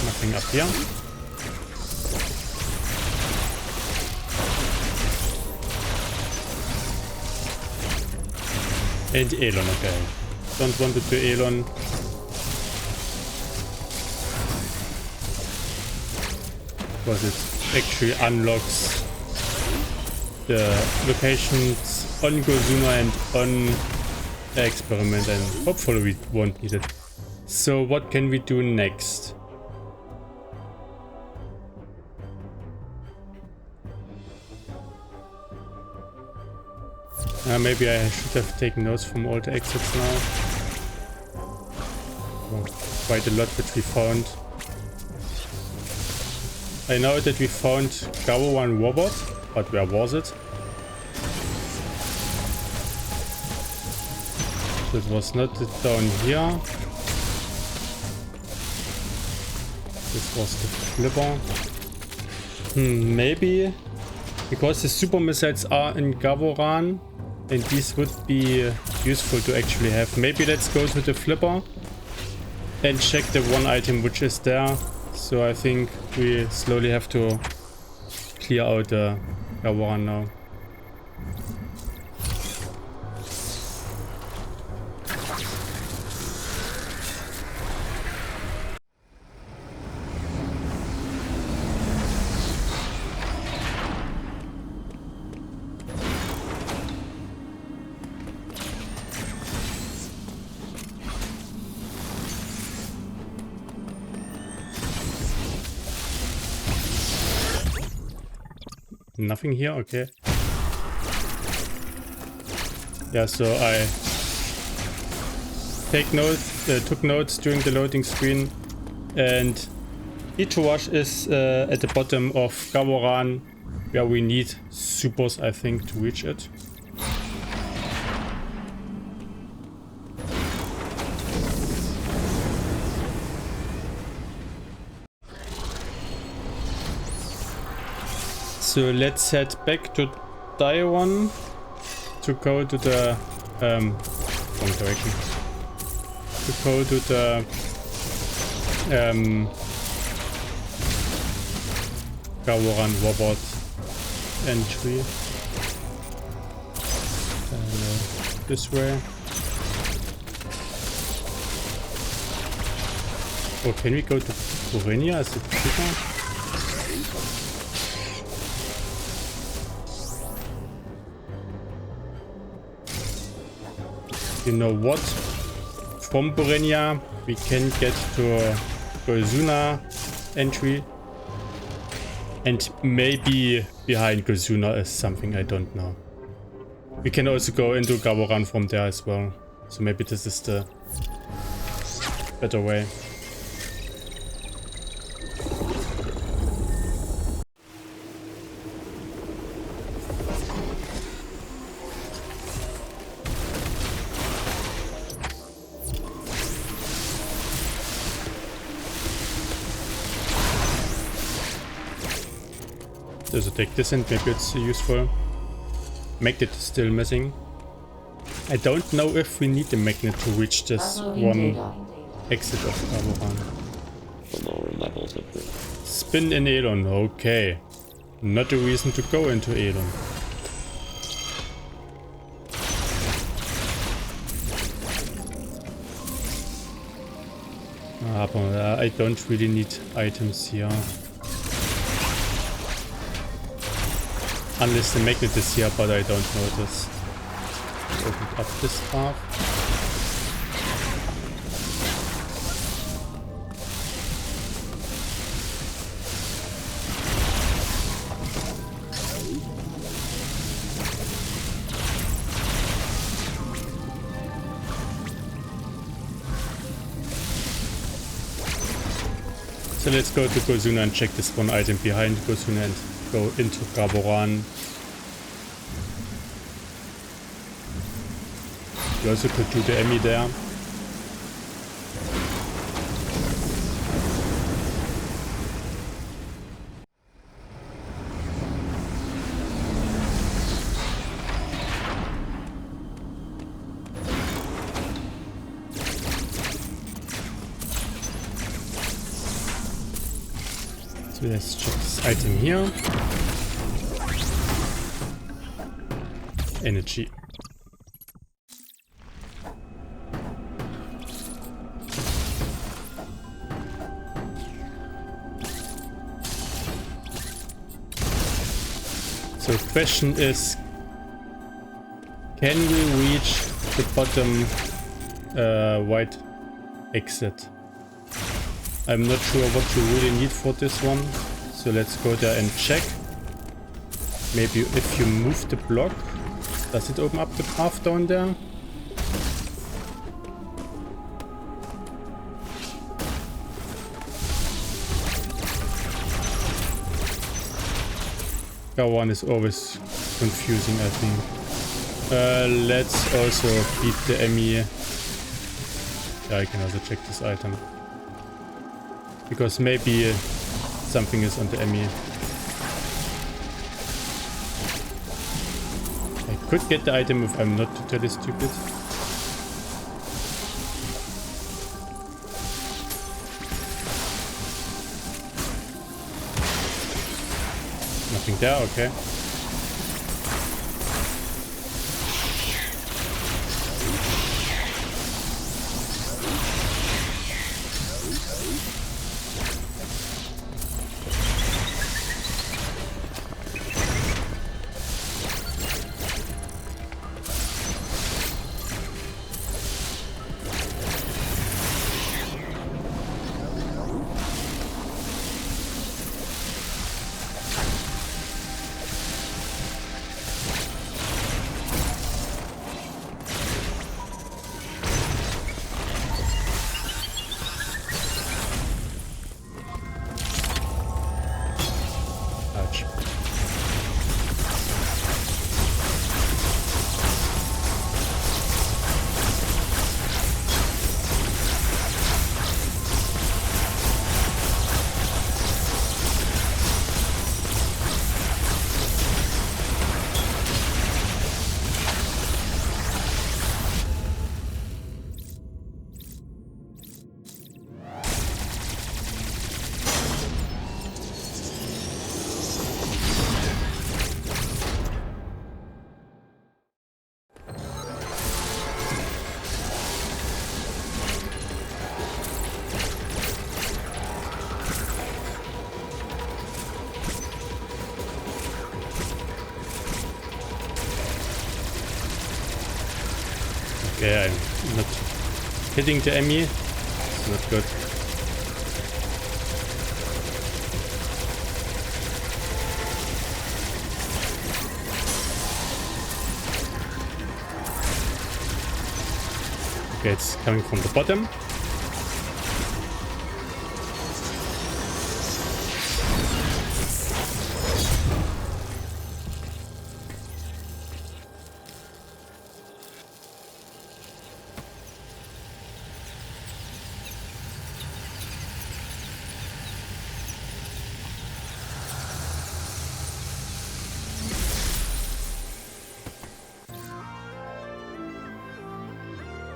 Speaker 1: Nothing up here. And Elon, okay. Don't want to do Elon. Because it actually unlocks the locations on Gozuma and on the experiment, and hopefully we won't need it. So what can we do next? Maybe I should have taken notes from all the exits now. Oh, quite a lot which we found. I know that we found Gawaran Robot, but where was it? It was not down here. This was the flipper. Maybe because the super missiles are in Gawaran. And these would be useful to actually have. Maybe let's go to the flipper and check the one item which is there. So I think we slowly have to clear out the Gawaran now. Nothing here, okay. Yeah, so I took notes during the loading screen, and Itorash is at the bottom of Gawaran, where we need supers, I think, to reach it. So let's head back to Taiwan to go to the wrong direction. To go to the Gawaran robot entry. This way. Oh, can we go to Randovania? Is it cheaper? You know what? From Randovania we can get to Gozuna entry, and maybe behind Gozuna is something I don't know. We can also go into Gawaran from there as well, so maybe this is the better way. So take this and maybe it's useful. Magnet is still missing. I don't know if we need a magnet to reach this one exit of Gawaran.
Speaker 3: The lower levels of the
Speaker 1: Spin in Elon, okay. Not a reason to go into Elon. But I don't really need items here. Unless the magnet is here, but I don't notice. Open up this path. So let's go to Gozuna and check this one item behind Gozuna and go into Gawaran. You also could do the E.M.M.I there. So let's check this item here. Energy. So question is, can we reach the bottom white exit? I'm not sure what you really need for this one, so let's go there and check. Maybe if you move the block, does it open up the path down there? That one is always confusing, I think. Let's also beat the E.M.M.I. Yeah, I can also check this item. Because maybe something is on the E.M.M.I. I could get the item if I'm not totally stupid. Nothing there, okay. not hitting the E.M.M.I. It's not good. Okay, it's coming from the bottom.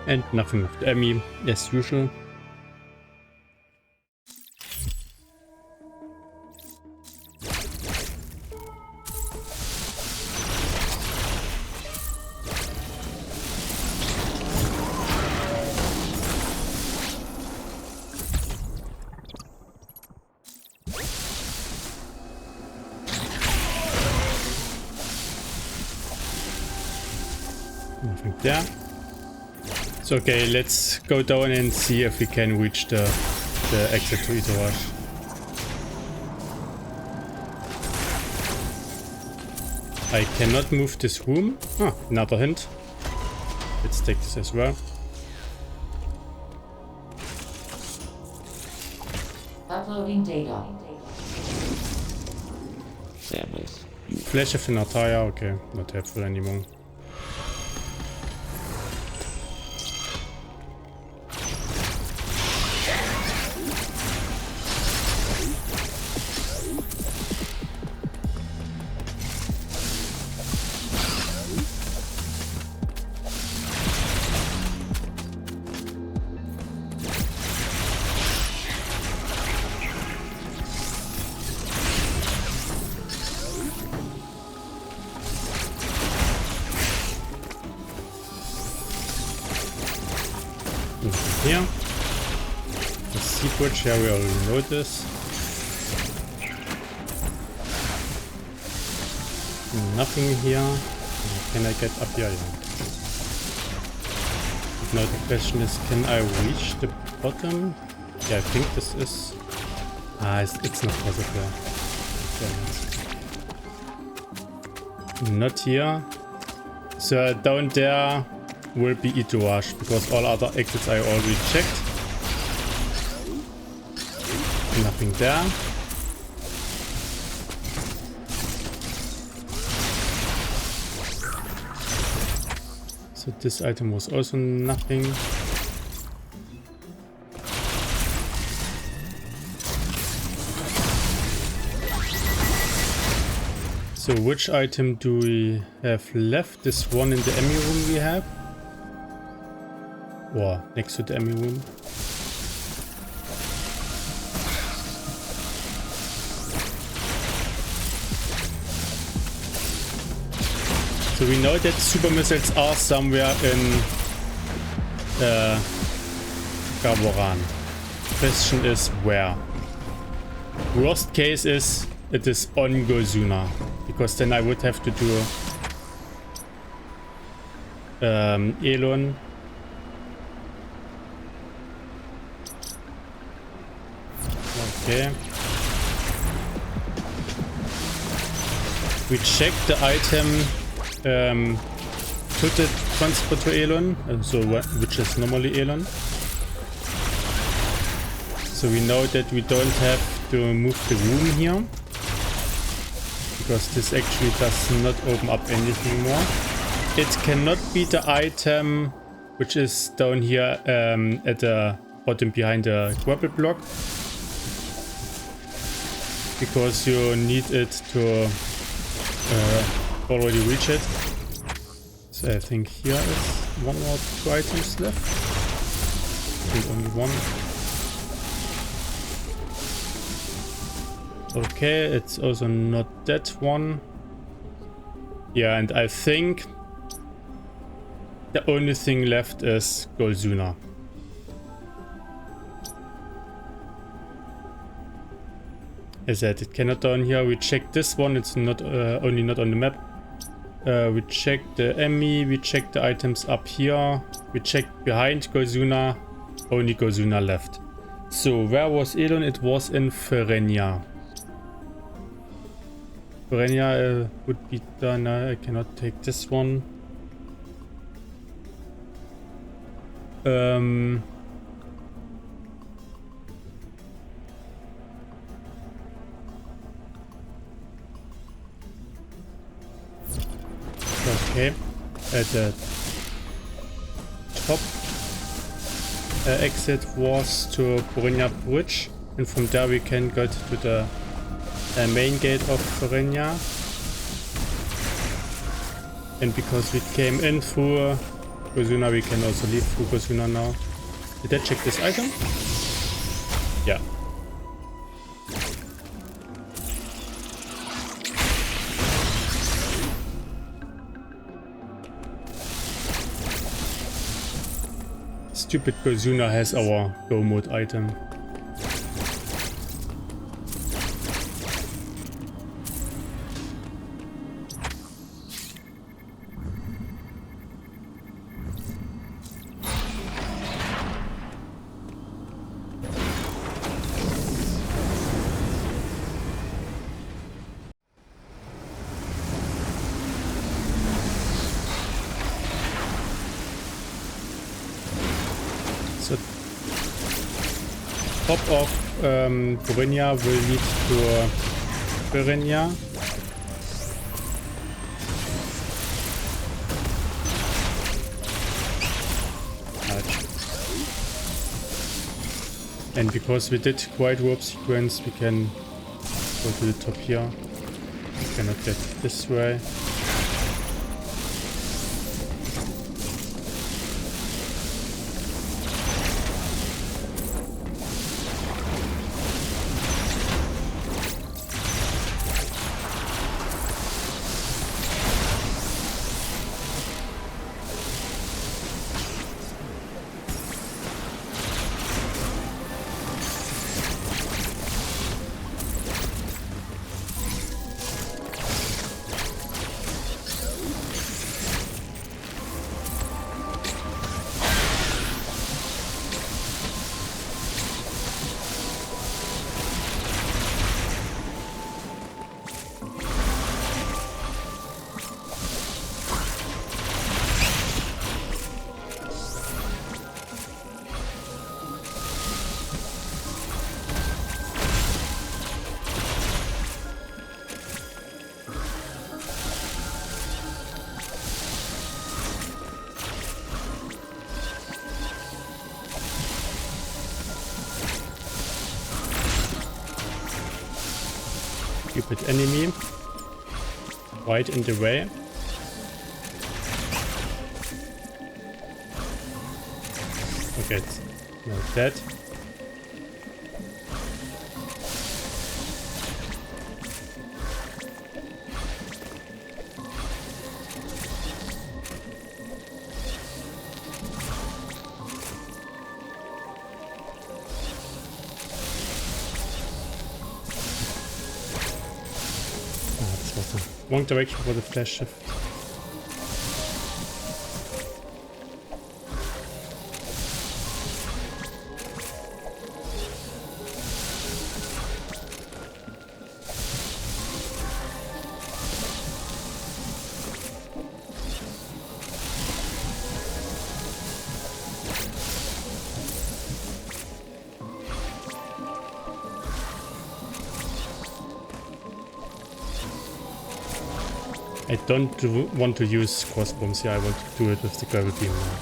Speaker 1: And nothing with the E.M.M.I. as usual. Nothing there. So okay, let's go down and see if we can reach the exit to Itorash. I cannot move this room. Ah, another hint. Let's take this as well.
Speaker 2: Uploading data.
Speaker 3: Samus.
Speaker 1: Flash of an attire, okay, not helpful anymore. Here. The sea bridge, here we already know this. Nothing here. Can I get up here? Yeah. Now the question is, can I reach the bottom? Yeah, I think this is... it's not possible. Not here. So down there will be Itorash, because all other exits I already checked. Nothing there. So this item was also nothing. So which item do we have left? This one in the E.M.M.I room we have. Or next to the E.M.M.I room. So we know that super missiles are somewhere in Gaboran. Question is where. Worst case is it is on Golzuna, because then I would have to do Elon. Okay. We check the item to the transport to Elon, which is normally Elon. So we know that we don't have to move the room here, because this actually does not open up anything more. It cannot be the item which is down here at the bottom behind the grapple block, because you need it to already reach it. So I think here is one or two items left. I think only one. Okay, it's also not that one. Yeah, and I think the only thing left is Golzuna. As I said, it cannot down here. We checked this one. It's not only not on the map. We checked the E.M.M.I, we checked the items up here, we checked behind Gozuna, only Gozuna left. So where was Elon? It was in Ferenia. Ferenia would be done. I cannot take this one. Okay, at the top exit was to Borenia Bridge, and from there we can go to the main gate of Borenia. And because we came in through Gozuna, we can also leave through Gozuna now. Did I check this item? Yeah. Stupid Gozuna has our go mode item. So top of Borenia will lead to Borenia. And because we did quite warp sequence, we can go to the top here. We cannot get this way. Stupid enemy. Right in the way. Okay, it's not dead. Wrong direction for the flash shift. I don't want to use crossbombs here, I want to do it with the gravel beam now.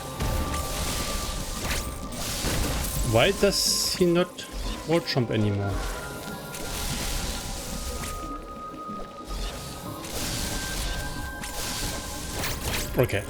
Speaker 1: Why does he not wall jump anymore? Okay.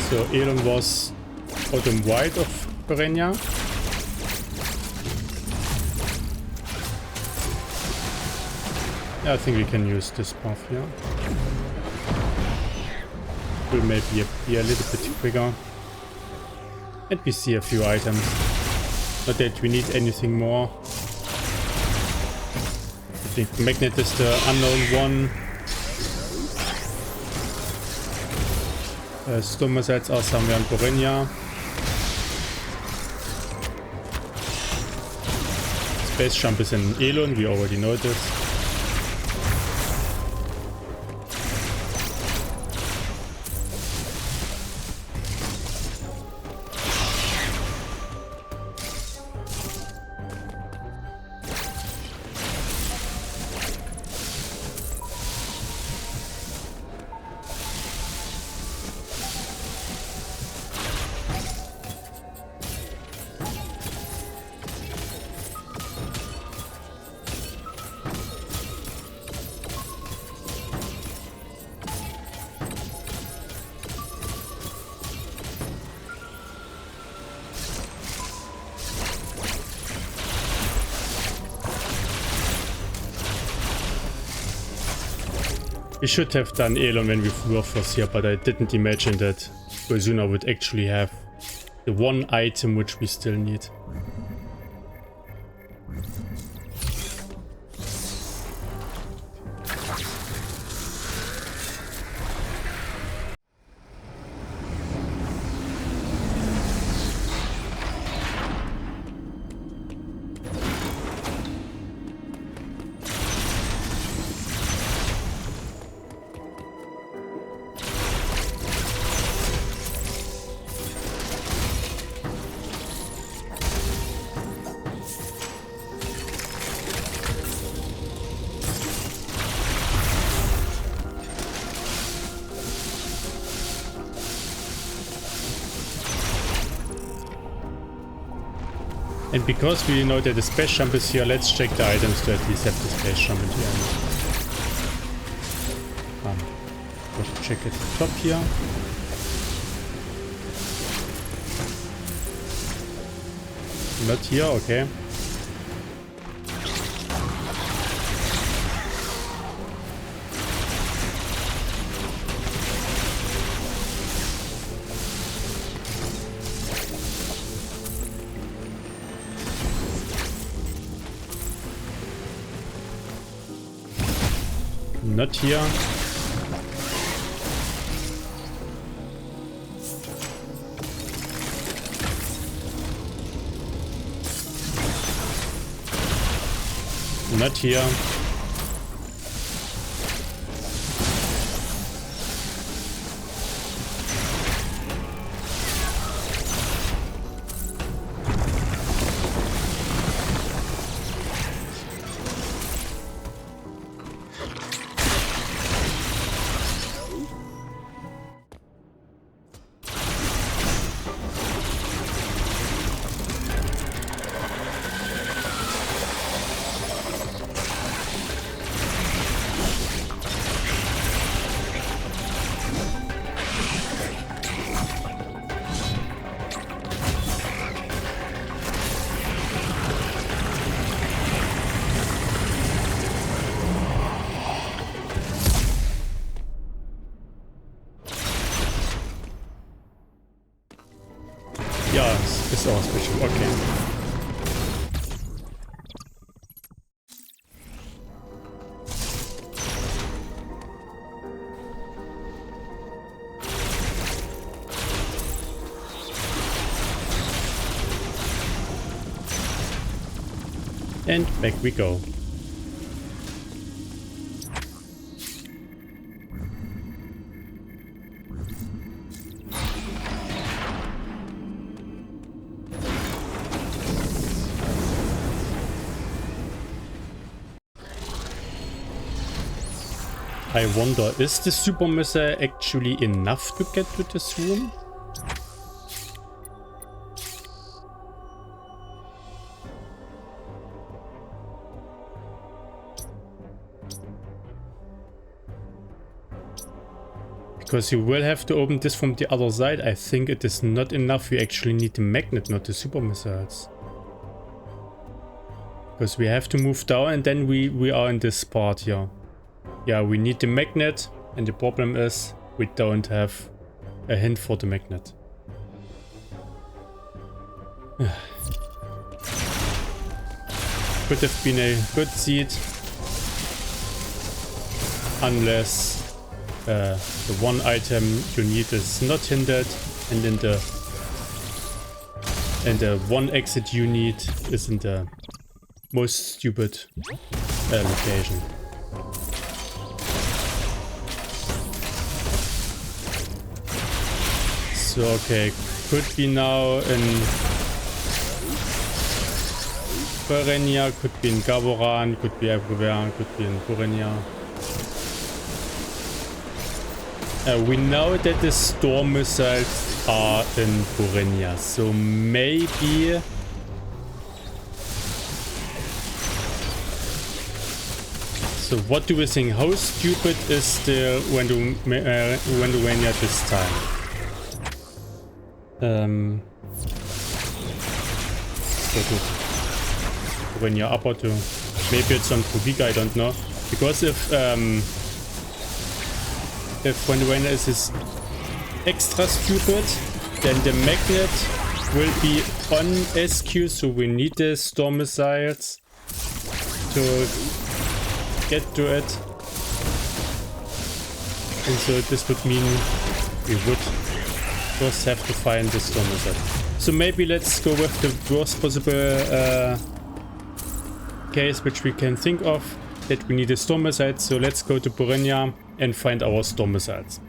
Speaker 1: So E.M.M.I was bottom right of Borenia. I think we can use this path here. Will maybe be a little bit quicker. And we see a few items. Not that we need anything more. I think magnet is the unknown one. Storm missiles are somewhere in Randovania. Space jump is in E.M.M.I, we already know this. We should have done E.M.M.I when we were first here, but I didn't imagine that Ozuna would actually have the one item which we still need. And because we know that the space jump is here, let's check the items to at least have the space jump in the end. Let's check at the top here. Not here, okay. Not here. Not here. Ja, es ist auch special. Okay. And back we go. I wonder, is the super missile actually enough to get to this room? Because you will have to open this from the other side. I think it is not enough. You actually need the magnet, not the super missiles. Because we have to move down and then we are in this part here. Yeah, we need the magnet, and the problem is we don't have a hint for the magnet. Could have been a good seed. Unless the one item you need is not hindered, and then the one exit you need is in the most stupid location. So okay, could be now in Randovania, could be in Gaboran, could be everywhere, could be in Randovania. We know that the storm missiles are in Randovania, so maybe so what do we think? How stupid is the Randovania this time? So good. When you're upper to maybe it's on Kubika, I don't know. Because if Randovania is extra stupid, then the magnet will be on SQ, so we need the storm missiles to get to it. And so this would mean we would first have to find the storm missile. So maybe let's go with the worst possible case which we can think of, that we need a storm missile. So let's go to Randovania and find our storm missiles.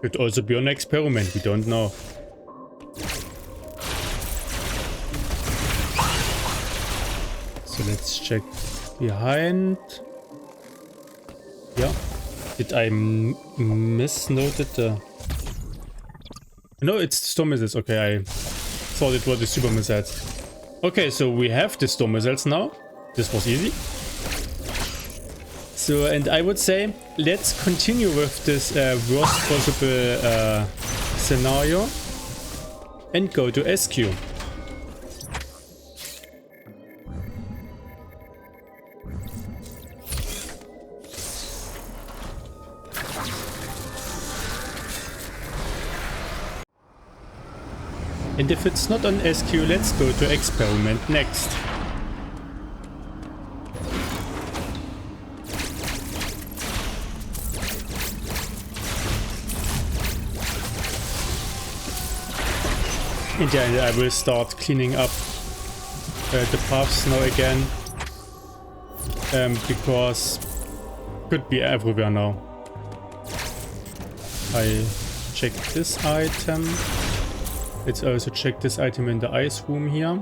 Speaker 1: Could also be an experiment, we don't know. So let's check behind. Yeah. Did I misnoted the... No, it's storm missiles. Okay, I thought it was the super missiles. Okay, so we have the storm missiles now. This was easy. So, and I would say, let's continue with this worst possible scenario and go to SQ. And if it's not on SQ, let's go to experiment next. And then I will start cleaning up the paths now again. Because could be everywhere now. I check this item. Let's also check this item in the ice room here.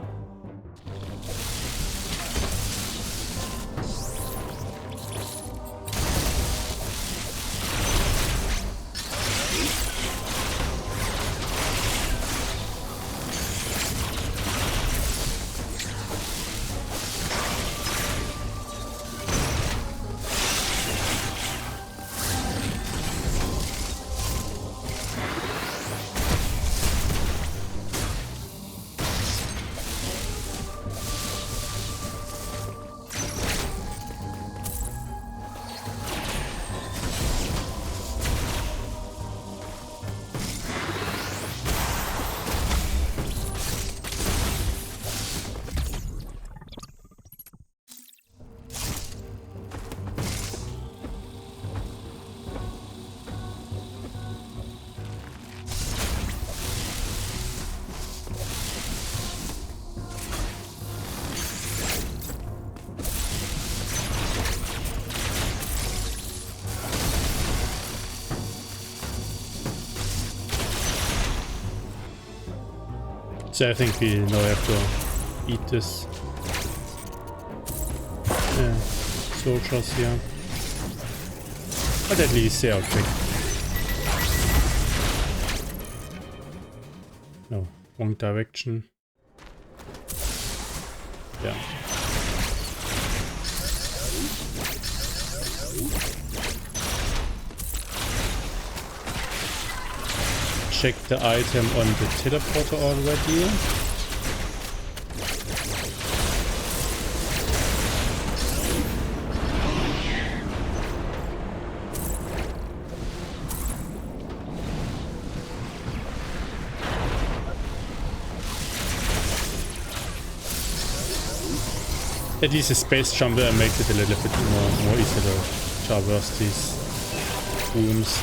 Speaker 1: So I think we now have to eat this soldiers here. But at least they are quick. No, wrong direction. Yeah. checked the item on the teleporter already. At least the space jump there makes it a little bit more easy to traverse these rooms.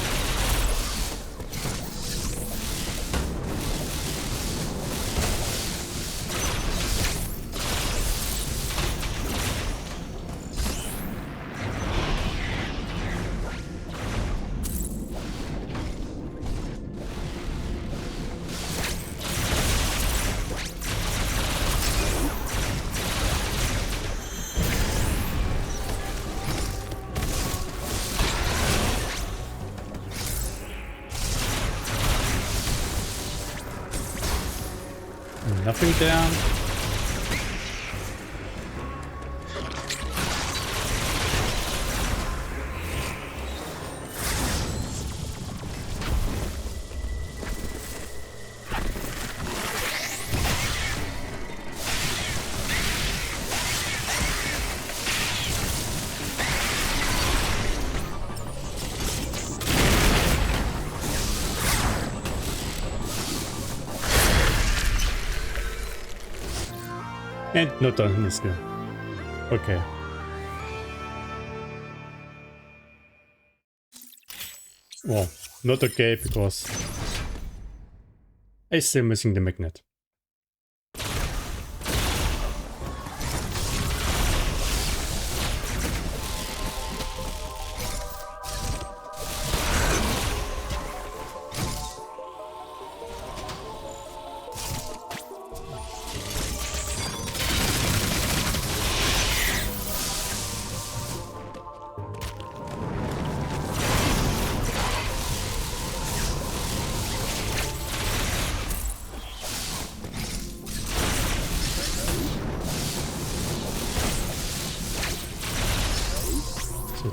Speaker 1: Nothing there. And not done this game. Okay. Well, not okay because I'm still missing the magnet.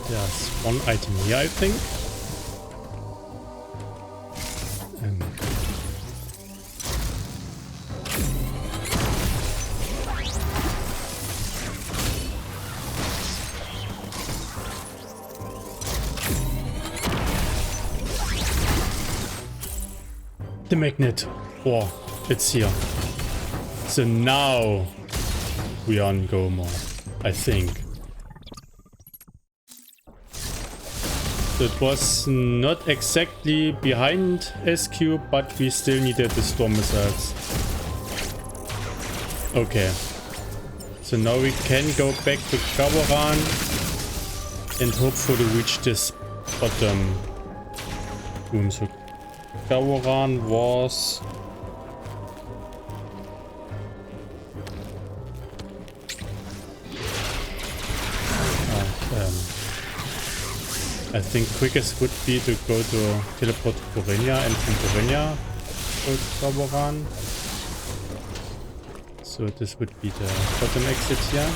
Speaker 1: There's one item here, I think. The magnet. Oh, it's here. So now we are on go mode, I think. It was not exactly behind SQ, but we still needed the storm missiles. Okay. So now we can go back to Gawaran and hopefully reach this bottom room. So Gawaran was... I think quickest would be to go to teleport to Randovania and from Randovania go to Gawaran. So this would be the bottom exit here.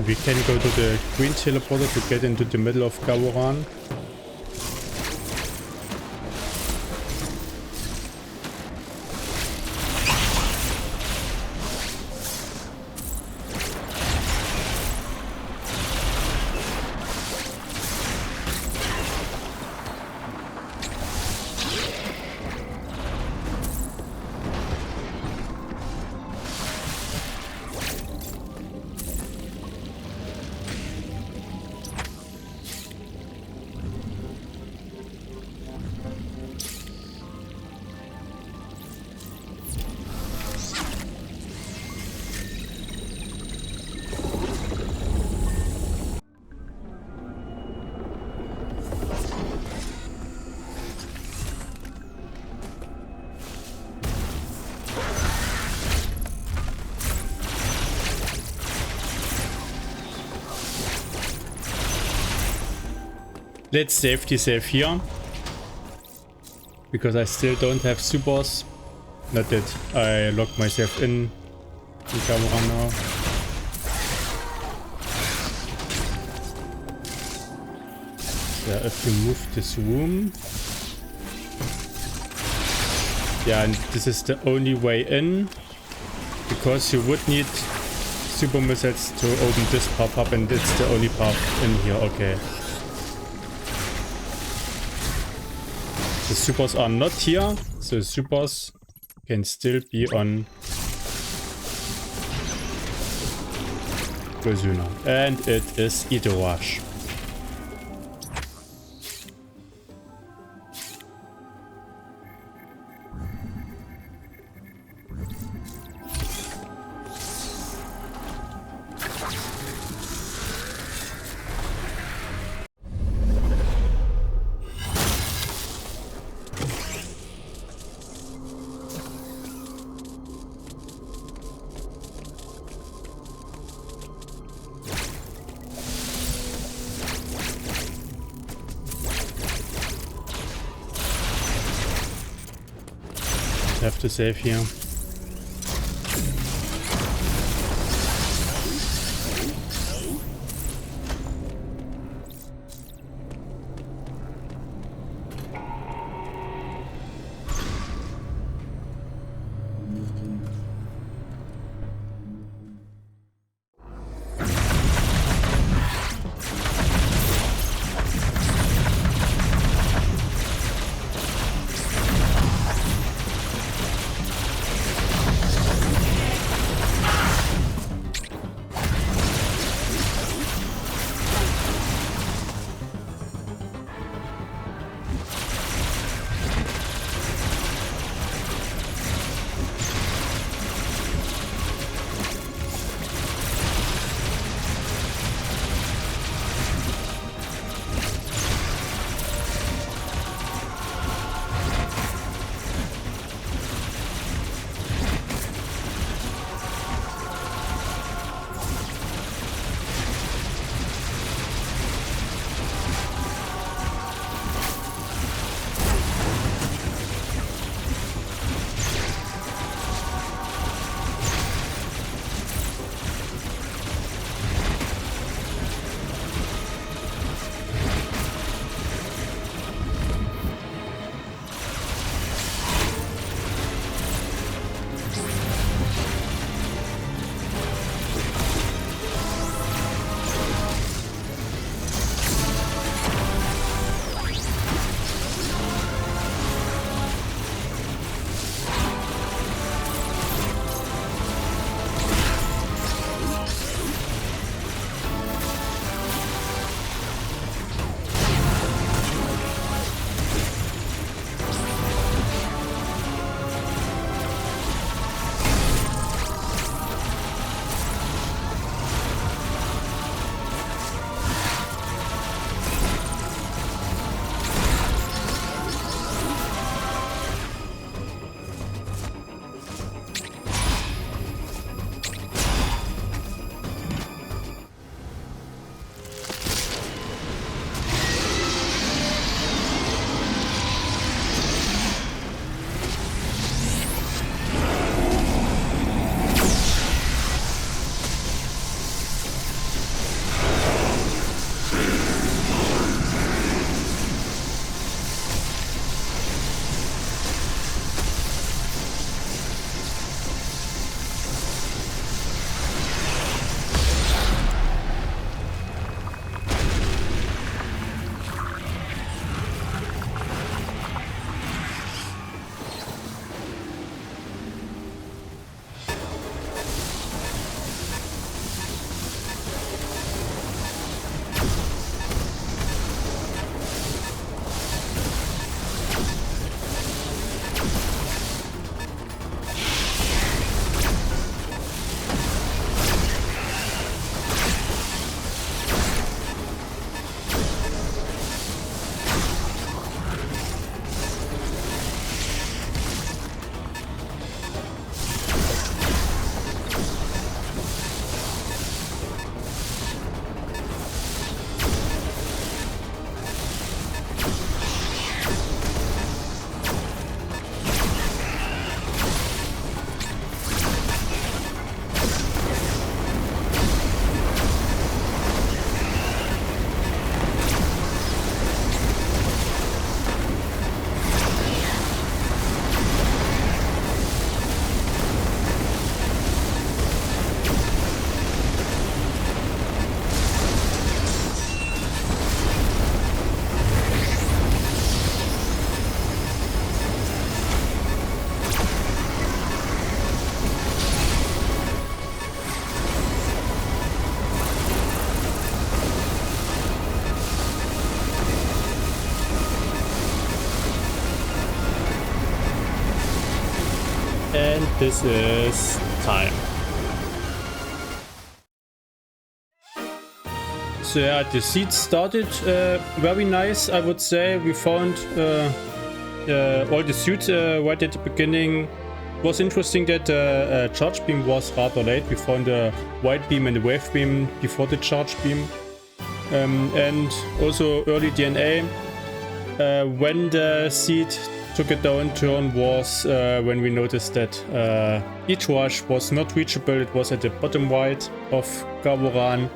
Speaker 1: We can go to the green teleporter to get into the middle of Gawaran. Let's safety save here. Because I still don't have supers. Not that I lock myself in the camera now. Yeah, if you move this room. Yeah, and this is the only way in. Because you would need super missiles to open this pop-up, and it's the only path in here. Okay. The supers are not here, so supers can still be on Gozuna. And it is Itorash. Have to save here. this is time. So yeah, the seed started very nice, I would say. We found all the suits right at the beginning. It was interesting that the charge beam was rather late. We found the white beam and the wave beam before the charge beam. And also early DNA. When the seed took a downturn was when we noticed that Itorash was not reachable. It was at the bottom right of Gawaran.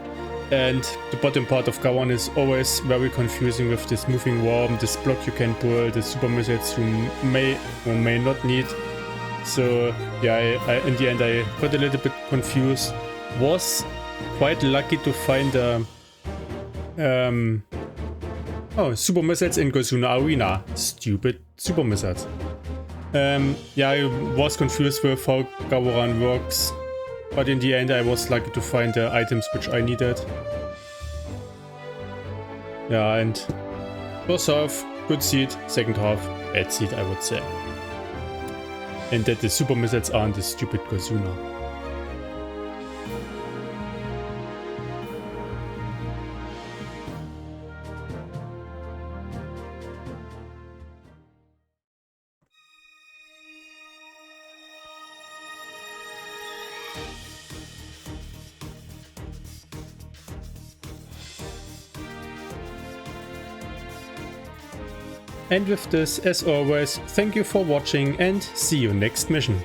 Speaker 1: And the bottom part of Gawaran is always very confusing with this moving worm, this block you can pull, the super missiles you may or may not need. So yeah, in the end I got a little bit confused. Was quite lucky to find super missiles in Gozuna Arena. Stupid super missiles. Yeah, I was confused with how Gawaran works. But in the end I was lucky to find the items which I needed. Yeah, and first half, good seed. Second half, bad seed, I would say. And that the super missiles aren't the stupid Gozuna. And with this, as always, thank you for watching and see you next mission.